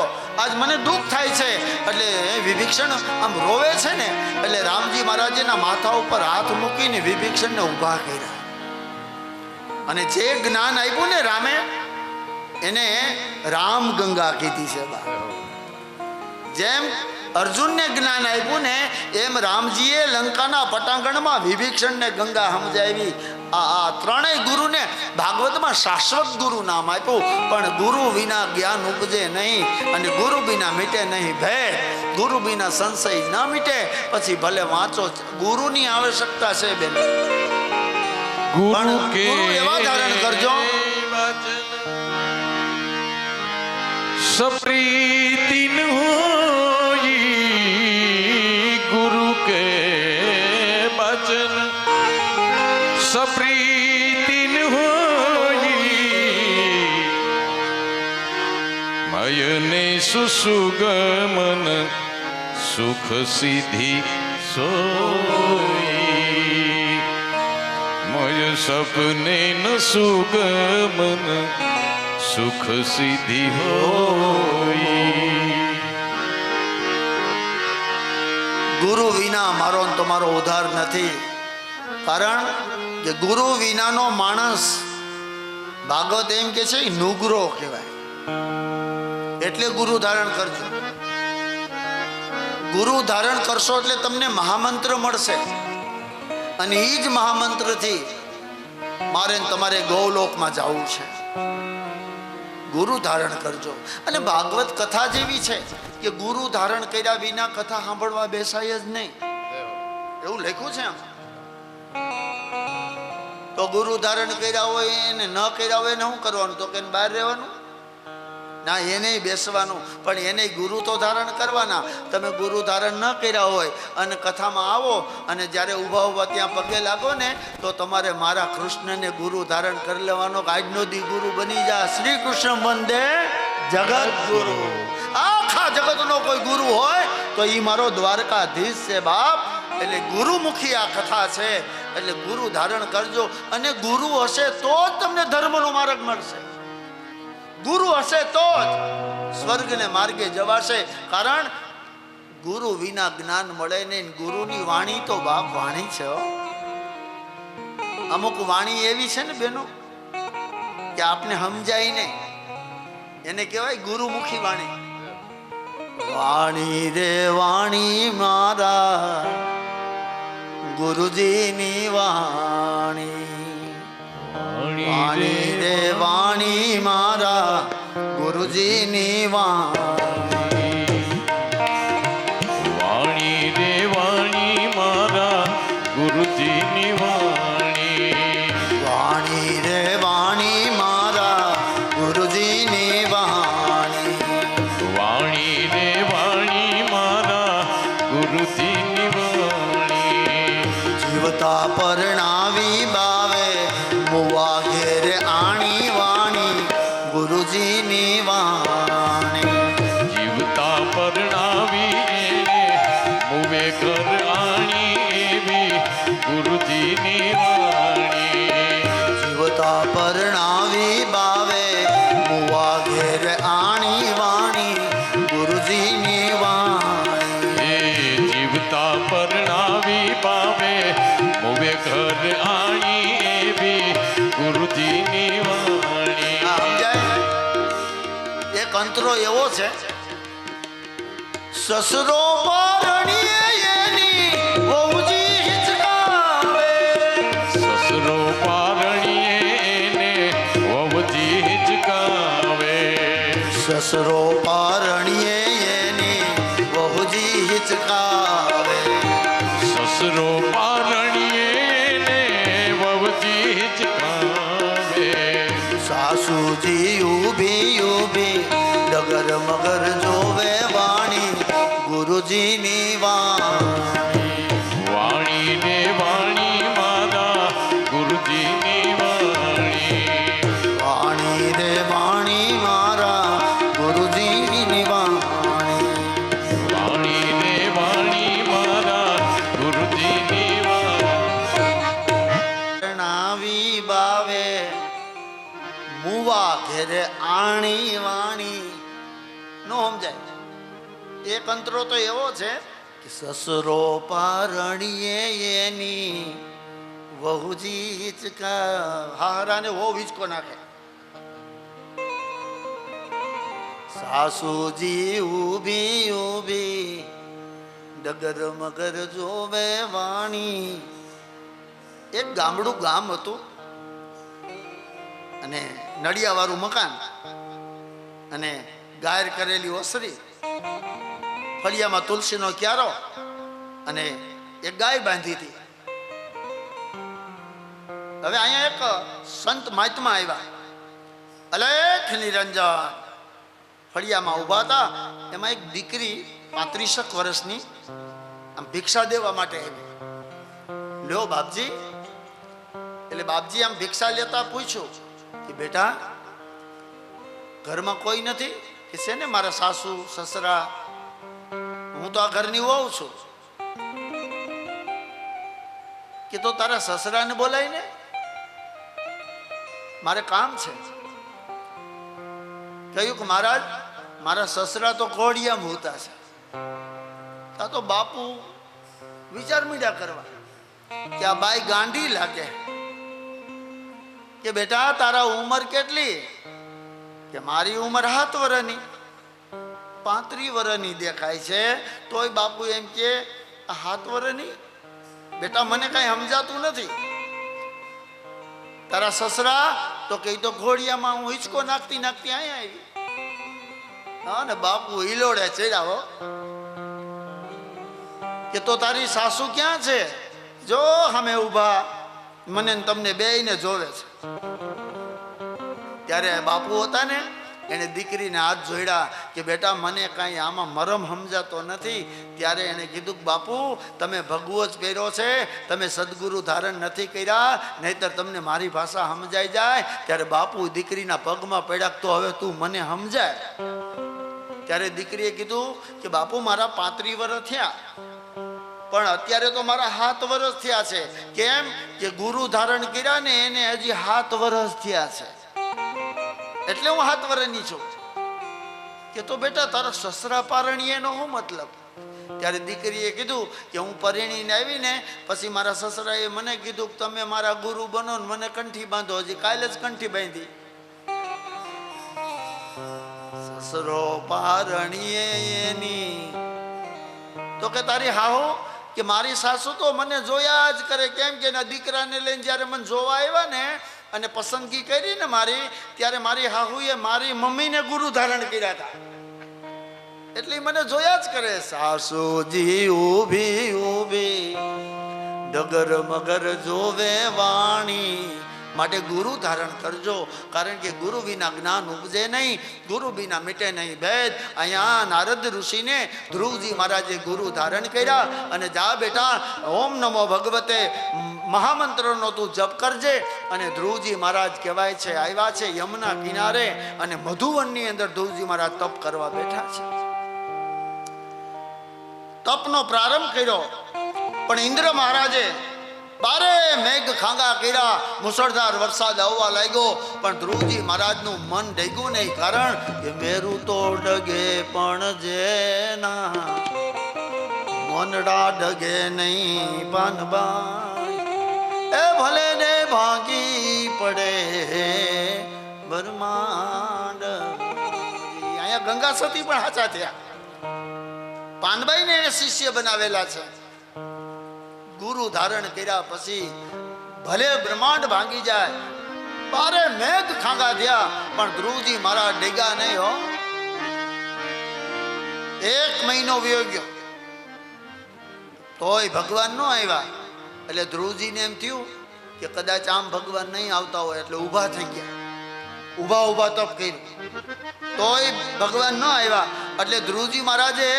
Speaker 3: આજ મને દુઃખ થાય છે. એટલે વિભીષણ આમ રોવે છે ને, એટલે રામજી મહારાજના માથા ઉપર હાથ મૂકીને વિભીષણને ઊભા કર્યા. અને જે જ્ઞાન આપ્યું ને રામે, એને રામ ગંગા કીધી છે. જેમ અર્જુનને જ્ઞાન આપ્યું ને, એમ રામજીએ લંકાના પટાંગણમાં વિભીષણને ગંગા સમજાવી. આ ત્રણેય ગુરુને ભાગવતમાં શાશ્વત ગુરુ નામ આપ્યું. પણ ગુરુ વિના જ્ઞાન ઉપજે નહીં, અને ગુરુ વિના મીટે નહીં ભેદ. ગુરુ વિના સંશય ના મીટે. પછી ભલે વાંચો, ગુરુની આવશ્યકતા છે બેન.
Speaker 1: ગુરુ કે
Speaker 3: ગુરુ એવા ધારણ કરજો
Speaker 1: सप्रीतिन होई गुरु के बचन सप्रीतिन होई मयने सुसुगमन सुख सिद्धि सोई मय सपने न सुगमन सुख सिद्धि होई
Speaker 3: ગુરુ વિના મારો ને તમારો ઉદ્ધાર નથી. કારણ કે ગુરુ વિનાનો માણસ ભાગવત એમ કે છે નુગરો કહેવાય. એટલે ગુરુ ધારણ કરજો. ગુરુ ધારણ કરશો એટલે તમને મહામંત્ર મળશે અને એ જ મહામંત્રથી મારે ને તમારે ગૌલોકમાં જવું છે. ગુરુ ધારણ કરજો. અને ભાગવત કથા જેવી છે કે ગુરુ ધારણ કર્યા વિના કથા સાંભળવા બેસાય જ નહીં, એવું લખ્યું છે. આમ તો ગુરુ ધારણ કર્યા હોય એને ન કર્યા હોય એને શું કરવાનું? તો કે બહાર રહેવાનું ના, એને બેસવાનું. પણ એને ગુરુ તો ધારણ કરવાના. તમે ગુરુ ધારણ ન કર્યા હોય અને કથામાં આવો અને જ્યારે ઊભા ઊભા ત્યાં પગે લાગો ને તો તમારે મારા કૃષ્ણને ગુરુ ધારણ કરી લેવાનો. આજનો દી ગુરુ બની જા. શ્રી કૃષ્ણ વંદે જગત ગુરુ. આખા જગતનો કોઈ ગુરુ હોય તો એ મારો દ્વારકાધીશ છે બાપ. એટલે ગુરુમુખી આ કથા છે. એટલે ગુરુ ધારણ કરજો. અને ગુરુ હશે તો જ તમને ધર્મનો માર્ગ મળશે. ગુરુ હશે તો જ સ્વર્ગને માર્ગે જવાશે. કારણ ગુરુ વિના જ્ઞાન મળે નહીં. ગુરુની વાણી તો બાપ વાણી છે. અમુક વાણી એવી છે ને બેનો કે આપને સમજાય નહીં. એને કહેવાય ગુરુમુખી વાણી. વાણી રે વાણી મારા ગુરુજીની વાણી. વાણી રે વાણી મારા ગુરુજીની વાણી.
Speaker 1: વાણી રે વાણી મારા ગુરુજીની વાણી.
Speaker 3: વાણી રે વાણી મારા ગુરુજીની વાણી.
Speaker 1: વાણી રે વાણી મારા ગુરુજીની વાણી.
Speaker 3: જીવતા પરણાવી બાવે મુવા ઘેર આણી વાણી ગુરુજીની વાણી.
Speaker 1: જીવતા પરણાવી એને મુવે ઘર આણી એવી ગુરુજીની વાણી.
Speaker 3: જીવતા પરણાવી બાવે મુવા ઘેર આણી વાણી ગુરુજીની વાણી.
Speaker 1: એ જીવતા પરણાવી પાવે મુવે ઘર આણી એવી ગુરુજીની વાણી.
Speaker 3: આ સમજાય? એક અંતરો એવો છે સસરો પરણીએ એની વહુજી હિચકાવે.
Speaker 1: સસરો પારણીએ એને વહુજી હિચકાવે.
Speaker 3: સસરો પરણીએ એની વહુજી હિચકાવે.
Speaker 1: સસરો પારણીએ એને વહુજી હિચકાવે.
Speaker 3: સાસુજી ઊભી ઊભી ડગર મગર જોવે વાણી ગુરુજીની વાણી.
Speaker 1: વાણી રે વાણી મારા ગુરુજીની વાણી.
Speaker 3: વાણી રે વાણી મારા ગુરુજીની વાણી.
Speaker 1: વાણી રે વાણી મારા ગુરુજીની વાણી.
Speaker 3: નાવી બાવે મુવા ઘેરે આણી વાણી. નો સમજાય? એક અંતરો તો એવો છે કે સસરો પારણીએ એની વહુજી હિચકા. હારાને વહુ હિચકો નાખે. સાસુજી ઊભી ઊભી ડગર મગર જોવે વાણી. એક ગામડું ગામ હતું અને નડિયાવાળું મકાન અને ગાયર કરેલી ઓસરી, ફળિયામાં તુલસીનો ક્યારો અને એક ગાય બાંધી હતી. હવે અહીંયા એક સંત મહાત્મા આવ્યા, અલેખ નિરંજન ફળિયામાં ઊભા હતા. એમાં એક દીકરી 35 વર્ષની આમ ભિક્ષા દેવા માટે આવી. લ્યો બાપજી. એટલે બાપજી આમ ભિક્ષા લેતા પૂછ્યું કે બેટા ઘરમાં કોઈ નથી? કે છે ને મારા સાસુ સસરા, હું તો આ ઘરની વહુ છું. કે તો તારા સસરાને બોલાય ને, મારે કામ છે. કહ્યું કે મહારાજ મારા સસરા તો ઘોડિયામાં હોતા છે. તા તો બાપુ વિચાર મીડા કરવા કે આ બાઈ ગાંડી લાગે. કે બેટા તારા ઉંમર કેટલી? કે મારી ઉંમર 7 વર્ષની. 35 વર્ષની દેખાય છે, તોય બાપુ એમ કે 7 વર્ષની? બેટા મને કઈ સમજાતું નથી. તારા સસરા તો કઈ તો ઘોડિયામાં હું હિંચકો નાખતી નાખતી અહીંયા આવી. હા ને બાપુ હિલોડે ચડ્યા. કે તો તારી સાસુ ક્યાં છે? જો સામે ઊભા મને ને તમને બેયને જોવે છે. ત્યારે બાપુ હતા ને એને દીકરીને હાથ જોડ્યા કે બેટા મને કાંઈ આમાં મરમ સમજાતો નથી. ત્યારે એને કીધું કે બાપુ તમે ભગવો જ પહેર્યો છે, તમે સદગુરુ ધારણ નથી કર્યા, નહીતર તમને મારી ભાષા સમજાઈ જાય. ત્યારે બાપુ દીકરીના પગમાં પડ્યા તો હવે તું મને સમજાય. ત્યારે દીકરીએ કીધું કે બાપુ મારા 35 વર્ષ થયા, પણ અત્યારે તો મારા 7 વર્ષ થયા છે. કેમ કે ગુરુ ધારણ કર્યા ને એને હજી 7 વર્ષ થયા છે, એટલે હું 7 વર્ષની છું. કે તો બેટા તારા સસરા પારણીએ નો શું મતલબ? ત્યારે દીકરીએ કીધું કે હું પરણીને આવી ને પછી મારા સસરાએ મને કીધું કે તમે મારા ગુરુ બનો ને મને કંઠી બાંધો. હજી કાલે જ કંઠી બાંધી. સસરો પારણીએ એની તો કે તારી હાહુ કે મારી સાસુ તો મને જોયા જ કરે. કેમ કે એના દીકરાને લઈને જ્યારે મને જોવા આવ્યા ને અને પસંદગી કરી ને મારી, ત્યારે મારી હાહુએ મારી મમ્મીને ગુરુ ધારણ કર્યા હતા, એટલે મને જોયા જ કરે. સાસુજી ઊભી ઊભી ડગર મગર જોવે વાણી, માટે ગુરુ ધારણ કરજો. કારણ કે ગુરુ વિના જ્ઞાન ઉપજે નહીં, ગુરુ વિના મિટે નહીં ભેદ. અહીંયા નારદ ઋષિને ધ્રુવજી મહારાજે ગુરુ ધારણ કર્યા અને જા બેટા ઓમ નમો ભગવતે મહામંત્રનો તું જપ કરજે. અને ધ્રુવજી મહારાજ કહેવાય છે આવ્યા છે યમુના કિનારે અને મધુવનની અંદર ધ્રુવજી મહારાજ તપ કરવા બેઠા છે. તપનો પ્રારંભ કર્યો, પણ ઇન્દ્ર મહારાજે બારે મેઘ ખાંગા કર્યા, મુસળધાર વરસાદ આવવા લાગ્યો, પણ ધ્રુવજી મહારાજનું મન ડગ્યું નહીં. કારણ કે મેરું તો ડગે પણ જેના મનડા ડગે નહીં પાનબાઈ, એ ભલે ને ભાગી પડે બ્રહ્માંડ. અહીંયા ગંગા સતી પણ હાચા થયા. પાનબાઈને એને શિષ્ય બનાવેલા છે. ગુરુ ધારણ કર્યા પછી ભલે બ્રહ્માંડ ભાંગી જાય, બારે મેઘ ખાંગા થયા, પણ ધ્રુવજી મહારાજ ડેગા નહીં હો. 1 મહિનો વયો ગયો તોય ભગવાન નો આવ્યા. એટલે ધ્રુવજીને એમ થયું કે કદાચ આમ ભગવાન નહીં આવતા હોય, એટલે ઊભા થઈ ગયા. ઊભા ઊભા તપ કર્યું તોય ભગવાન ન આવ્યા. એટલે ધ્રુવજી મહારાજે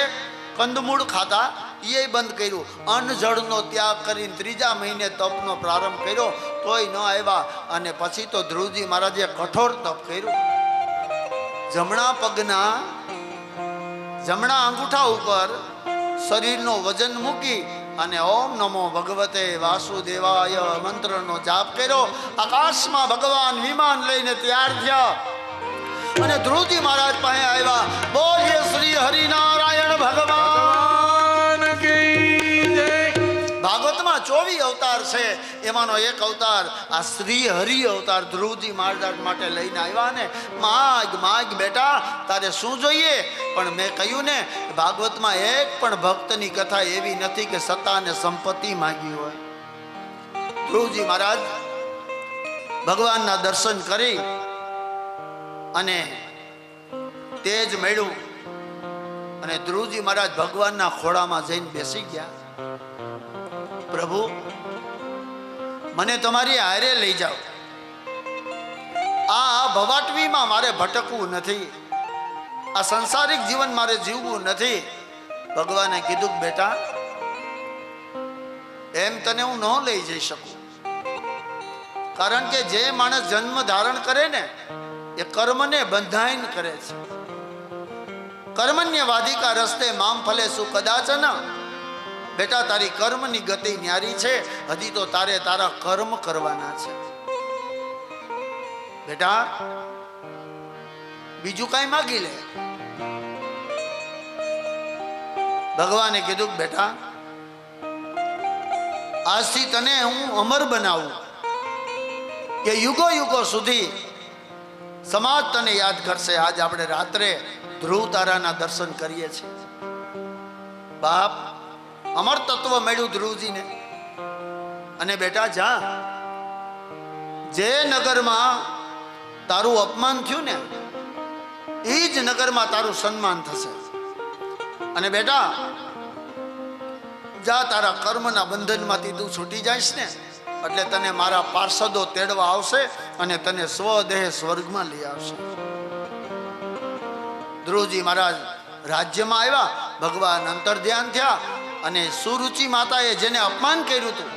Speaker 3: કંદમૂળ ખાતા એ બંધ કર્યું. અન્ન જળનો ત્યાગ કરીને 3જા મહિને તપનો પ્રારંભ કર્યો, તોય ન આવ્યા. અને પછી તો ધ્રુવજી મહારાજે કઠોર તપ કર્યું. જમણા પગના જમણા અંગૂઠા ઉપર શરીરનો વજન મૂકી અને ઓમ નમો ભગવતે વાસુદેવાય મંત્રનો જાપ કર્યો. આકાશમાં ભગવાન વિમાન લઈને તૈયાર થયા અને ધ્રુવજી મહારાજ પાસે આવ્યા. બોલીએ શ્રી હરિનારાયણ ભગવાન કી જય. ભાગવતમાં 24 અવતાર છે, એમાંનો એક અવતાર આ શ્રી હરિ અવતાર ધ્રુવજી મહારાજ માટે લઈને આવ્યા. ને માગ માગ બેટા તારે શું જોઈએ? પણ મેં કહ્યું ને ભાગવતમાં એક પણ ભક્તની કથા એવી નથી કે સત્તા અને સંપત્તિ માંગી હોય. ધ્રુવજી મહારાજ ભગવાનના દર્શન કરી અને તેજ મળ્યું અને ધ્રુવજી મહારાજ ભગવાનના ખોળામાં જઈને બેસી ગયા. પ્રભુ મને તમારી હારે લઈ જાઓ. આ ભવાટવીમાં મારે ભટકવું નથી. આ સંસારિક જીવન મારે જીવવું નથી. ભગવાને કીધું કે બેટા એમ તને હું ન લઈ જઈ શકું, કારણ કે જે માણસ જન્મ ધારણ કરે ને એ કર્મને બંધાઈને કરે છે. કર્મન્ય વાધિકા રસ્તે મામ ફલે સુ કદાચન. બેટા તારી કર્મની ગતિ ન્યારી છે, હજી તો તારે તારા કર્મ કરવાના છે. બેટા બીજું કઈ માગી લે. ભગવાને કીધું બેટા આજથી તને હું અમર બનાવું કે યુગો યુગો સુધી સમાજ તને યાદ કરશે. આજ આપણે રાત્રે ધ્રુવ તારાના દર્શન કરીએ છીએ. બાપ અમર તત્વ મળ્યું ધ્રુવજીને. અને બેટા જા, જે નગરમાં તારું અપમાન થયું ને એ જ નગરમાં તારું સન્માન થશે. અને બેટા જા, તારા કર્મના બંધનમાંથી તું છૂટી જઈશ ને એટલે તને મારા પાર્ષદો તેડવા આવશે અને તને સ્વદેહ સ્વર્ગમાં લઈ આવશે. ધ્રુવજી મહારાજ રાજ્યમાં આવ્યા. ભગવાન અંતર ધ્યાન થયા અને સુરુચિ માતાએ જેને અપમાન કર્યું હતું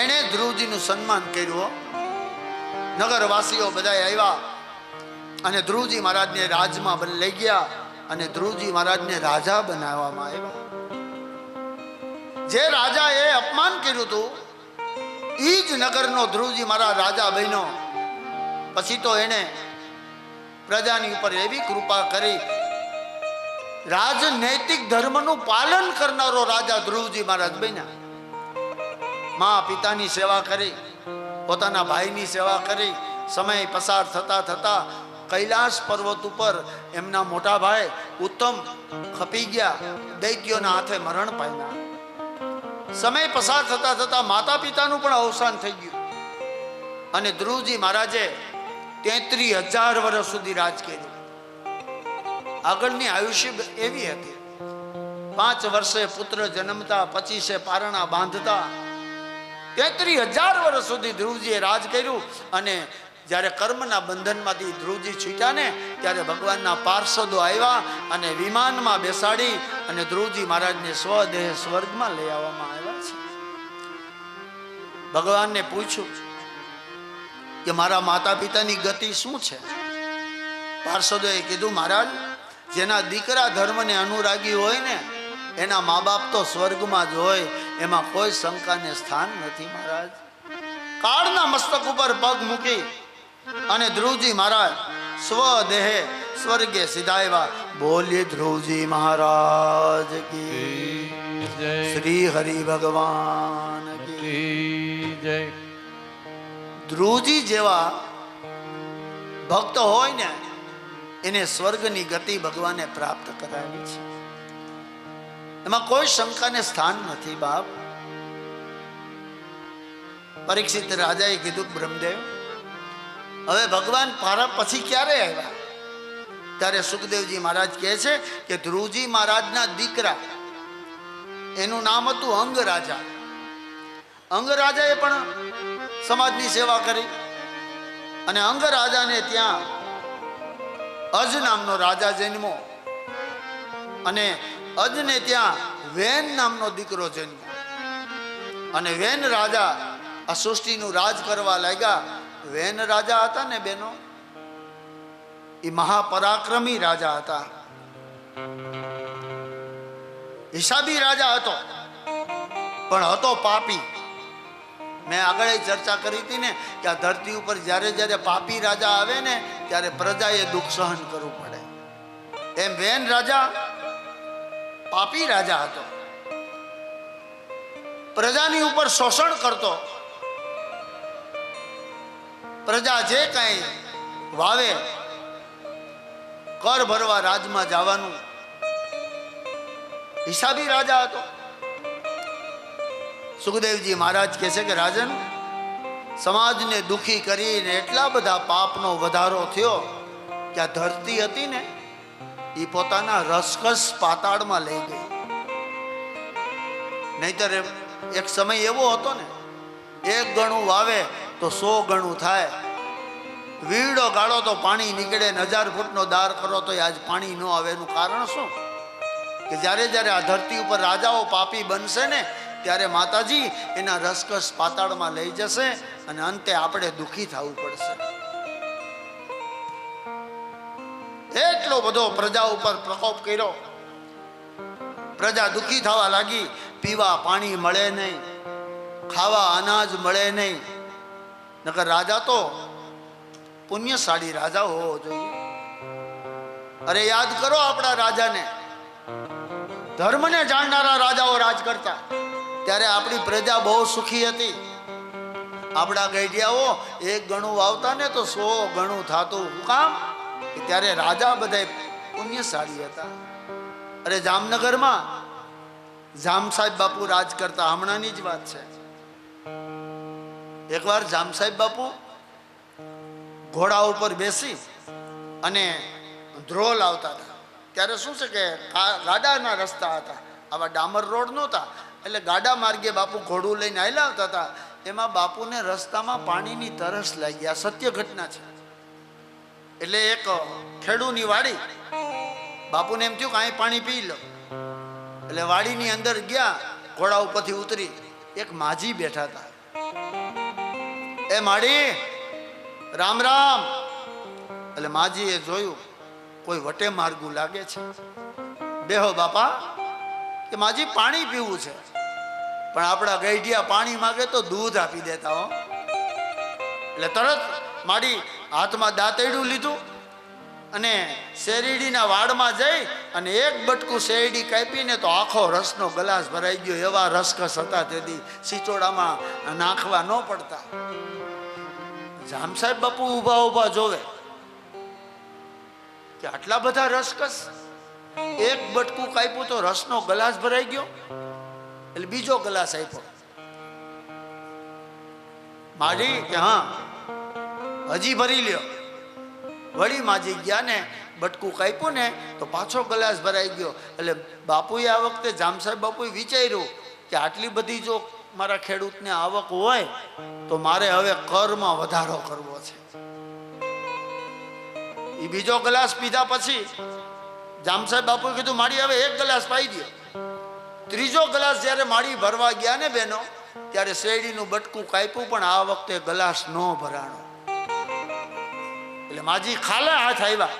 Speaker 3: એણે ધ્રુવજીનું સન્માન કર્યું. નગરવાસીઓ બધા આવ્યા અને ધ્રુવજી મહારાજને રાજમાં લઈ ગયા અને ધ્રુવજી મહારાજને રાજા બનાવવામાં આવ્યા. જે રાજાએ અપમાન કર્યું હતું એ જ નગરનો ધ્રુવજી મહારાજ રાજા બન્યો. પછી તો એને પ્રજાની ઉપર એવી કૃપા કરી, રાજનૈતિક ધર્મનું પાલન કરનારો રાજા ધ્રુવજી મહારાજ બન્યા. મા પિતાની સેવા કરી, પોતાના ભાઈની સેવા કરી. સમય પસાર થતા થતા કૈલાસ પર્વત ઉપર એમના મોટા ભાઈ ઉત્તમ ખપી ગયા, દૈત્યોના હાથે મરણ પામ્યા. સમય પસાર થતા થતા માતા પિતાનું પણ અવસાન થઈ ગયું અને ધ્રુવજી મહારાજે 33,000 વર્ષ સુધી રાજ કર્યું. આગળની આયુષ્ય એવી હતી, 5 વર્ષે પુત્ર જન્મતા, 25 પારણા બાંધતા. 33,000 વર્ષ સુધી ધ્રુવજીએ રાજ કર્યું. અને જ્યારે કર્મના બંધનમાંથી ધ્રુવજી છૂટ્યા ને ત્યારે ભગવાનના પાર્ષદો આવ્યા અને વિમાનમાં બેસાડી અને ધ્રુવજી મહારાજને સ્વદેહ સ્વર્ગમાં લઈ આવવામાં આવ્યા છે. ભગવાનને પૂછ્યું કે મારા માતા પિતાની ગતિ શું છે? પાર્ષદોએ કીધું મહારાજ જેના દીકરા ધર્મને અનુરાગી હોય ને એના મા બાપ તો સ્વર્ગમાં જ હોય, એમાં કોઈ શંકાને સ્થાન નથી. મહારાજ કાળના મસ્તક ઉપર પગ મૂકી અને ધ્રુવજી મહારાજ સ્વદેહે સ્વર્ગે સિધાવ્યા. બોલીએ ધ્રુવજી મહારાજ કી
Speaker 1: જય.
Speaker 3: શ્રી હરિ ભગવાન કી
Speaker 1: જય.
Speaker 3: ધ્રુવજી જેવા ભક્ત હોય ને એને સ્વર્ગની ગતિ ભગવાને પ્રાપ્ત કરાવી છે, એમાં કોઈ શંકાને સ્થાન નથી. બાપ પરીક્ષિત રાજાએ કીધું બ્રહ્મદેવ હવે ભગવાન પછી ક્યારે આવ્યા? ત્યારે સુખદેવજી મહારાજ કહે છે કે ધ્રુવજી મહારાજના દીકરા એનું નામ હતું અંગ રાજા. અંગ રાજાએ પણ સમાજની સેવા કરી અને અંગ રાજાને ત્યાં અજ નામનો રાજા જન્મો અને અજને ત્યાં વેન નામનો દીકરો જન્મ્યો અને વેન રાજા આ સૃષ્ટિનું રાજ કરવા લાગ્યા. વેન રાજા હતા ને બેનો, એ મહાપરાક્રમી રાજા હતા, હિસાબી રાજા હતો, પણ હતો પાપી. મેં આગળ ચર્ચા કરી હતી ને કે આ ધરતી ઉપર જ્યારે જ્યારે પાપી રાજા આવે ને ત્યારે પ્રજાએ દુઃખ સહન કરવું પડે. એમ વેન રાજા પાપી રાજા હતો, પ્રજાની ઉપર શોષણ કરતો. પ્રજા જે કઈ વાવે કર ભરવા રાજમાં જવાનું. હિસાબી રાજા હતો. સુખદેવજી મહારાજ કહે છે કે રાજન, સમાજને દુખી કરીને એટલા બધા પાપનો વધારો થયો કે આ ધરતી હતી ને એ પોતાના રસકસ પાતાળમાં લઈ ગઈ. નહીતર એક સમય એવો હતો ને 1 ગણું વાવે તો 100 ગણું થાય. વીડો ગાળો તો પાણી નીકળે ને 1000 ફૂટનો દાર કરો તો આજ પાણી ન આવે. એનું કારણ શું? કે જ્યારે જ્યારે આ ધરતી ઉપર રાજાઓ પાપી બનશે ને ત્યારે માતાજી એના રસકસ પાતાળમાં લઈ જશે અને અંતે આપણે દુઃખી થવું પડશે. એટલો બધો પ્રજા ઉપર પ્રકોપ કર્યો. પ્રજા દુઃખી થવા લાગી. પીવા પાણી મળે નહીં, ખાવા અનાજ મળે નહીં. નકર રાજા તો પુણ્યશાળી રાજા હોવો જોઈએ. અરે યાદ કરો આપણા રાજાને, ધર્મને જાણનારા રાજાઓ રાજ કરતા ત્યારે આપણી પ્રજા બહુ સુખી હતી. આપણા ગઈડિયાઓ 1 ગણું વાવતા ને તો 100 ગણું થતું. શું કામ? કે ત્યારે રાજા બધા પુણ્યશાળી હતા. અરે જામનગરમાં જામ સાહેબ બાપુ રાજ કરતા. હમણાંની જ વાત છે. એકવાર જામ સાહેબ બાપુ ઘોડા ઉપર બેસી અને ધ્રોલ આવતા હતા. ત્યારે શું છે કે ગાડાના રસ્તા હતા, આવા ડામર રોડ નહોતા. એટલે ગાડા માર્ગે બાપુ ઘોડું લઈને હાલ્યા આવતા હતા. એમાં બાપુને રસ્તામાં પાણીની તરસ લાગી. આ સત્ય ઘટના છે. એટલે એક ખેડૂની વાડી, બાપુને એમ થયું કે અહીં પાણી પી લો. એટલે વાડીની અંદર ગયા, ઘોડા ઉપરથી ઉતરી એક માજી બેઠા હતા. એ માડી રામ રામ. એટલે માજીએ જોયું કોઈ વટે માર્ગું લાગે છે. બેહો બાપા. કે માજી પાણી પીવું છે. પણ આપણા ગઈઢિયા પાણી માંગે તો દૂધ આપી દેતા હો. એટલે તરત માડી હાથમાં દાંતેડું લીધું અને શેરડીના વાડમાં જઈ અને એક બટકું શેરડી કાપીને તો આખો રસનો ગ્લાસ ભરાઈ ગયો. એવા રસકસ હતા તેથી સિચોડામાં નાખવા ન પડતા. જામ સાહેબ બાપુ ઊભા ઊભા જોવે કે આટલા બધા રસકસ. એક બટકું કાપ્યું તો રસનો ગ્લાસ ભરાઈ ગયો. એટલે બીજો ગ્લાસ આપ્યો. માજી કે હા હજી ભરી લ્યો. વળી માજી ગયા ને બટકું કાપ્યું ને તો પાછો ગ્લાસ ભરાઈ ગયો. એટલે બાપુએ આ વખતે જામ સાહેબ બાપુએ વિચાર્યું કે આટલી બધી જો મારા ખેડૂતને આવક હોય તો મારે હવે કરમાં વધારો કરવો છે. એ બીજો ગ્લાસ પીધા પછી જામ સાહેબ બાપુએ કીધું માડી હવે એક ગ્લાસ પાઈ દો. ત્રીજો ગ્લાસ જ્યારે માડી ભરવા ગયા ને બેનો ત્યારે શેરડીનું બટકું કાપ્યું પણ આ વખતે ગ્લાસ ન ભરાણો. એટલે માજી ખાલા હાથ આવ્યા.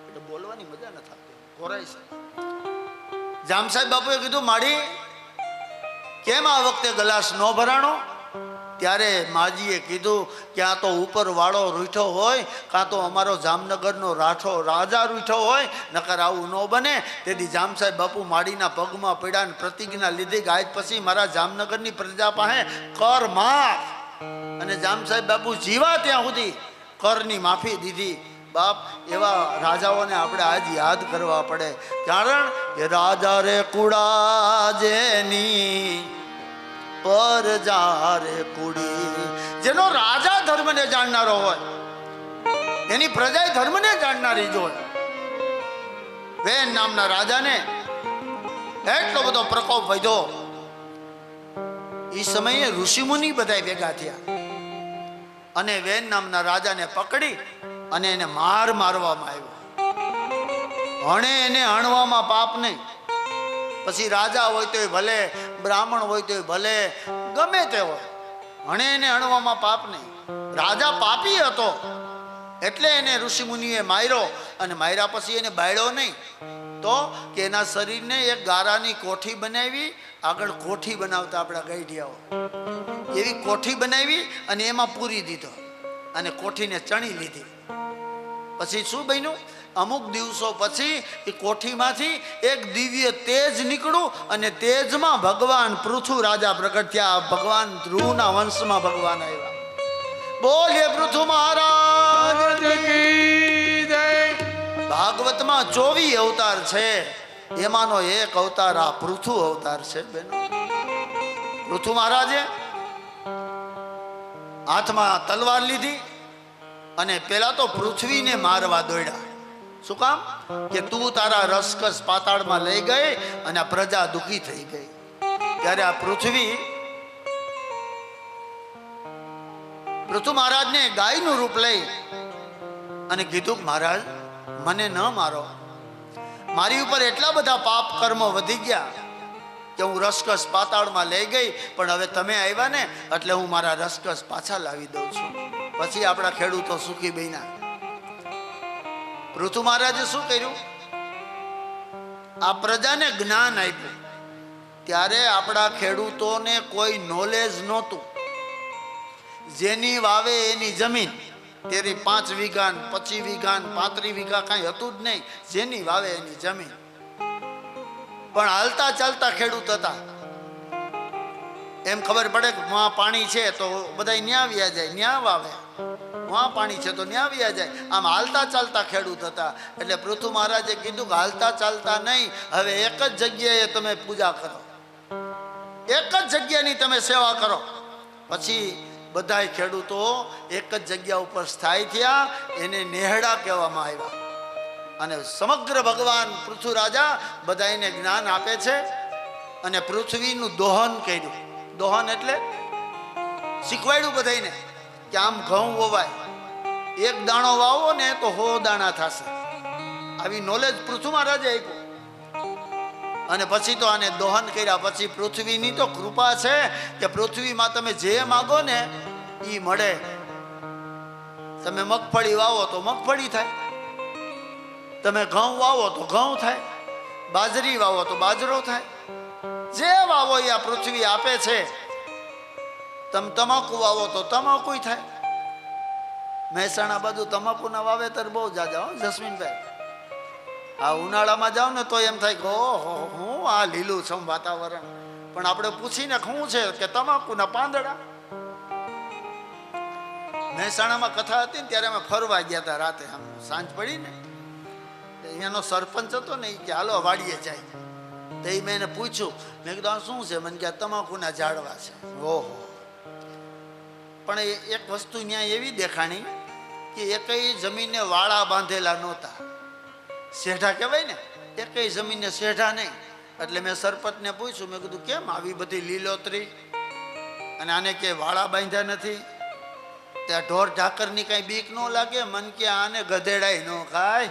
Speaker 3: એટલે બોલવાની મજા ન થતી, ઘોરાય છે. જામ સાહેબ બાપુએ કીધું માડી કેમ આ વખતે ગ્લાસ ન ભરાણો? ત્યારે માજીએ કીધું કે આ તો ઉપર વાળો રૂઠો હોય, કાં તો અમારો જામનગરનો રાજા રૂઠો હોય, નકર આવું ન બને. તેથી જામ સાહેબ બાપુ માડીના પગમાં પડ્યા ને પ્રતિજ્ઞા લીધી કે આજ પછી મારા જામનગરની પ્રજા પાસે કર માફ. અને જામ સાહેબ બાપુ જીવા ત્યાં સુધી કરની માફી દીધી. બાપ એવા રાજાઓને આપણે આજ યાદ કરવા પડે. કારણ કે રાજા રે કુડા જેની પરજા રે કુડી. જેનો રાજા ધર્મને જાણનારો હોય એની પ્રજા ધર્મને જાણનારી જ હોય. વેન નામના રાજાને એટલો બધો પ્રકોપ વધ્યો. એ સમયે ઋષિમુનિ બધા ભેગા થયા અને વેન નામના રાજાને પકડી અને એને મારવામાં આવ્યો. હણે એને હણવામાં પાપ નહીં. પછી રાજા હોય તોય ભલે, બ્રાહ્મણ હોય તોય ભલે, ગમે તે હોય, હણે એને હણવામાં પાપ નહીં. રાજા પાપી હતો એટલે એને ઋષિમુનિએ માર્યો. અને માર્યા પછી એને બાળ્યો નહીં તો કે એના શરીરને એક ગારાની કોઠી બનાવી. આગળ કોઠી બનાવતા આપણા ગઈઢિયાઓ એવી કોઠી બનાવી અને એમાં પૂરી દીધો અને કોઠીને ચણી લીધી. પછી શું બન્યું? અમુક દિવસો પછી એ કોઠીમાંથી એક દિવ્ય તેજ નીકળ્યું અને તેજમાં ભગવાન પૃથુ રાજા પ્રગટ થયા. ભગવાન ધ્રુવના વંશમાં ભગવાન આવ્યા. બોલીએ પૃથુ મહારાજ કી જય. ભાગવતમાં 24 અવતાર છે, એમાંનો એક અવતાર આ પૃથુ અવતાર છે. બેનો પૃથુ મહારાજે હાથમાં તલવાર લીધી અને પેલા તો પૃથ્વીને મારવા દોડ્યા. શું કામ? કે તું તારા રસકસ પાતાળમાં લઈ ગઈ અને આ પ્રજા દુખી થઈ ગઈ. ત્યારે આ પૃથ્વી પૃથુ મહારાજને ગાયનું રૂપ લઈ અને કીધું, મહારાજ મને ન મારો, મારી ઉપર એટલા બધા પાપ કર્મો વધી ગયા કે હું રસકસ પાતાળમાં લઈ ગઈ, પણ હવે તમે આવ્યા ને એટલે હું મારા રસકસ પાછા લાવી દઉં છું. પછી આપણા ખેડૂતો સુખી બન્યા. પૃથુ મહારાજે શું કર્યું? આ પ્રજાને જ્ઞાન આપ્યું. ત્યારે આપણા ખેડૂતોને કોઈ નોલેજ નહોતું. જેની વાવે એની જમીન, તેરી 5 વીઘા 25 વીઘા 35 વીઘા કાંઈ હતું જ નહીં. જેની વાવે એની જમીન. પણ હાલતા ચાલતા ખેડૂત હતા. એમ ખબર પડે કે વहाँ પાણી છે તો બધા ન્યા વ્યા જાય, ન્યા વાવે. વहाँ પાણી છે તો ન્યા વ્યા જાય. આમ હાલતા ચાલતા ખેડૂત હતા. એટલે પૃથુ મહારાજે કીધું કે હાલતા ચાલતા નહીં, હવે એક જ જગ્યાએ તમે પૂજા કરો, એક જ જગ્યાની તમે સેવા કરો. પછી બધાય ખેડૂતો એક જ જગ્યા ઉપર સ્થાયી થયા. એને નેહડા કહેવામાં આવ્યા. અને સમગ્ર ભગવાન પૃથુ રાજા બધાને જ્ઞાન આપે છે. અને પૃથ્વીનું દોહન કર્યું. દોહન એટલે શીખવાડ્યું બધાને કે આમ ઘઉં વવાય, એક દાણો વાવો ને તો 100 દાણા થશે. આવી નોલેજ પૃથુ મહારાજે આપ્યું. અને પછી તો આને દોહન કર્યા. પછી પૃથ્વીની તો કૃપા છે કે પૃથ્વીમાં તમે જે માગો ને એ મળે. તમે મગફળી વાવો તો મગફળી થાય, તમે ઘઉં વાવો તો ઘઉં થાય, બાજરી વાવો તો બાજરો થાય. જે વાવો એ આ પૃથ્વી આપે છે. તમે તમાકુ વાવો તો તમાકુ થાય. મહેસાણા બાજુ તમાકુના વાવેતર બહુ જાજા હો જસ્મીનભાઈ. આ ઉનાળામાં જાવ ને તો એમ થાય કે ઓહો હું આ લીલું છમ વાતાવરણ. પણ આપણે પૂછીને શું છે કે તમાકુના પાંદડા. મહેસાણામાં કથા હતી ને ત્યારે અમે ફરવા ગયા હતા રાતે. આમ સાંજ પડી ને અહીંયાનો સરપંચ હતો ને એ કે હાલો વાડીએ જાય. તો એ મેં એને પૂછ્યું, મેં કીધું આ શું છે? મને કે તમાકુના ઝાડવા છે. ઓહો. પણ એક વસ્તુ ત્યાં એવી દેખાણી કે એકઈ જમીને વાળા બાંધેલા નહોતા. શેઢા કહેવાય ને, એકઈ જમીને શેઢા નહીં. એટલે મેં સરપંચને પૂછ્યું, મેં કીધું કેમ આવી બધી લીલોતરી અને આને કે વાળા બાંધ્યા નથી? ત્યાં ઢોર ઢાકરની કાંઈ બીક ન લાગે? મન કે આને ગધેડાય ન ખાય.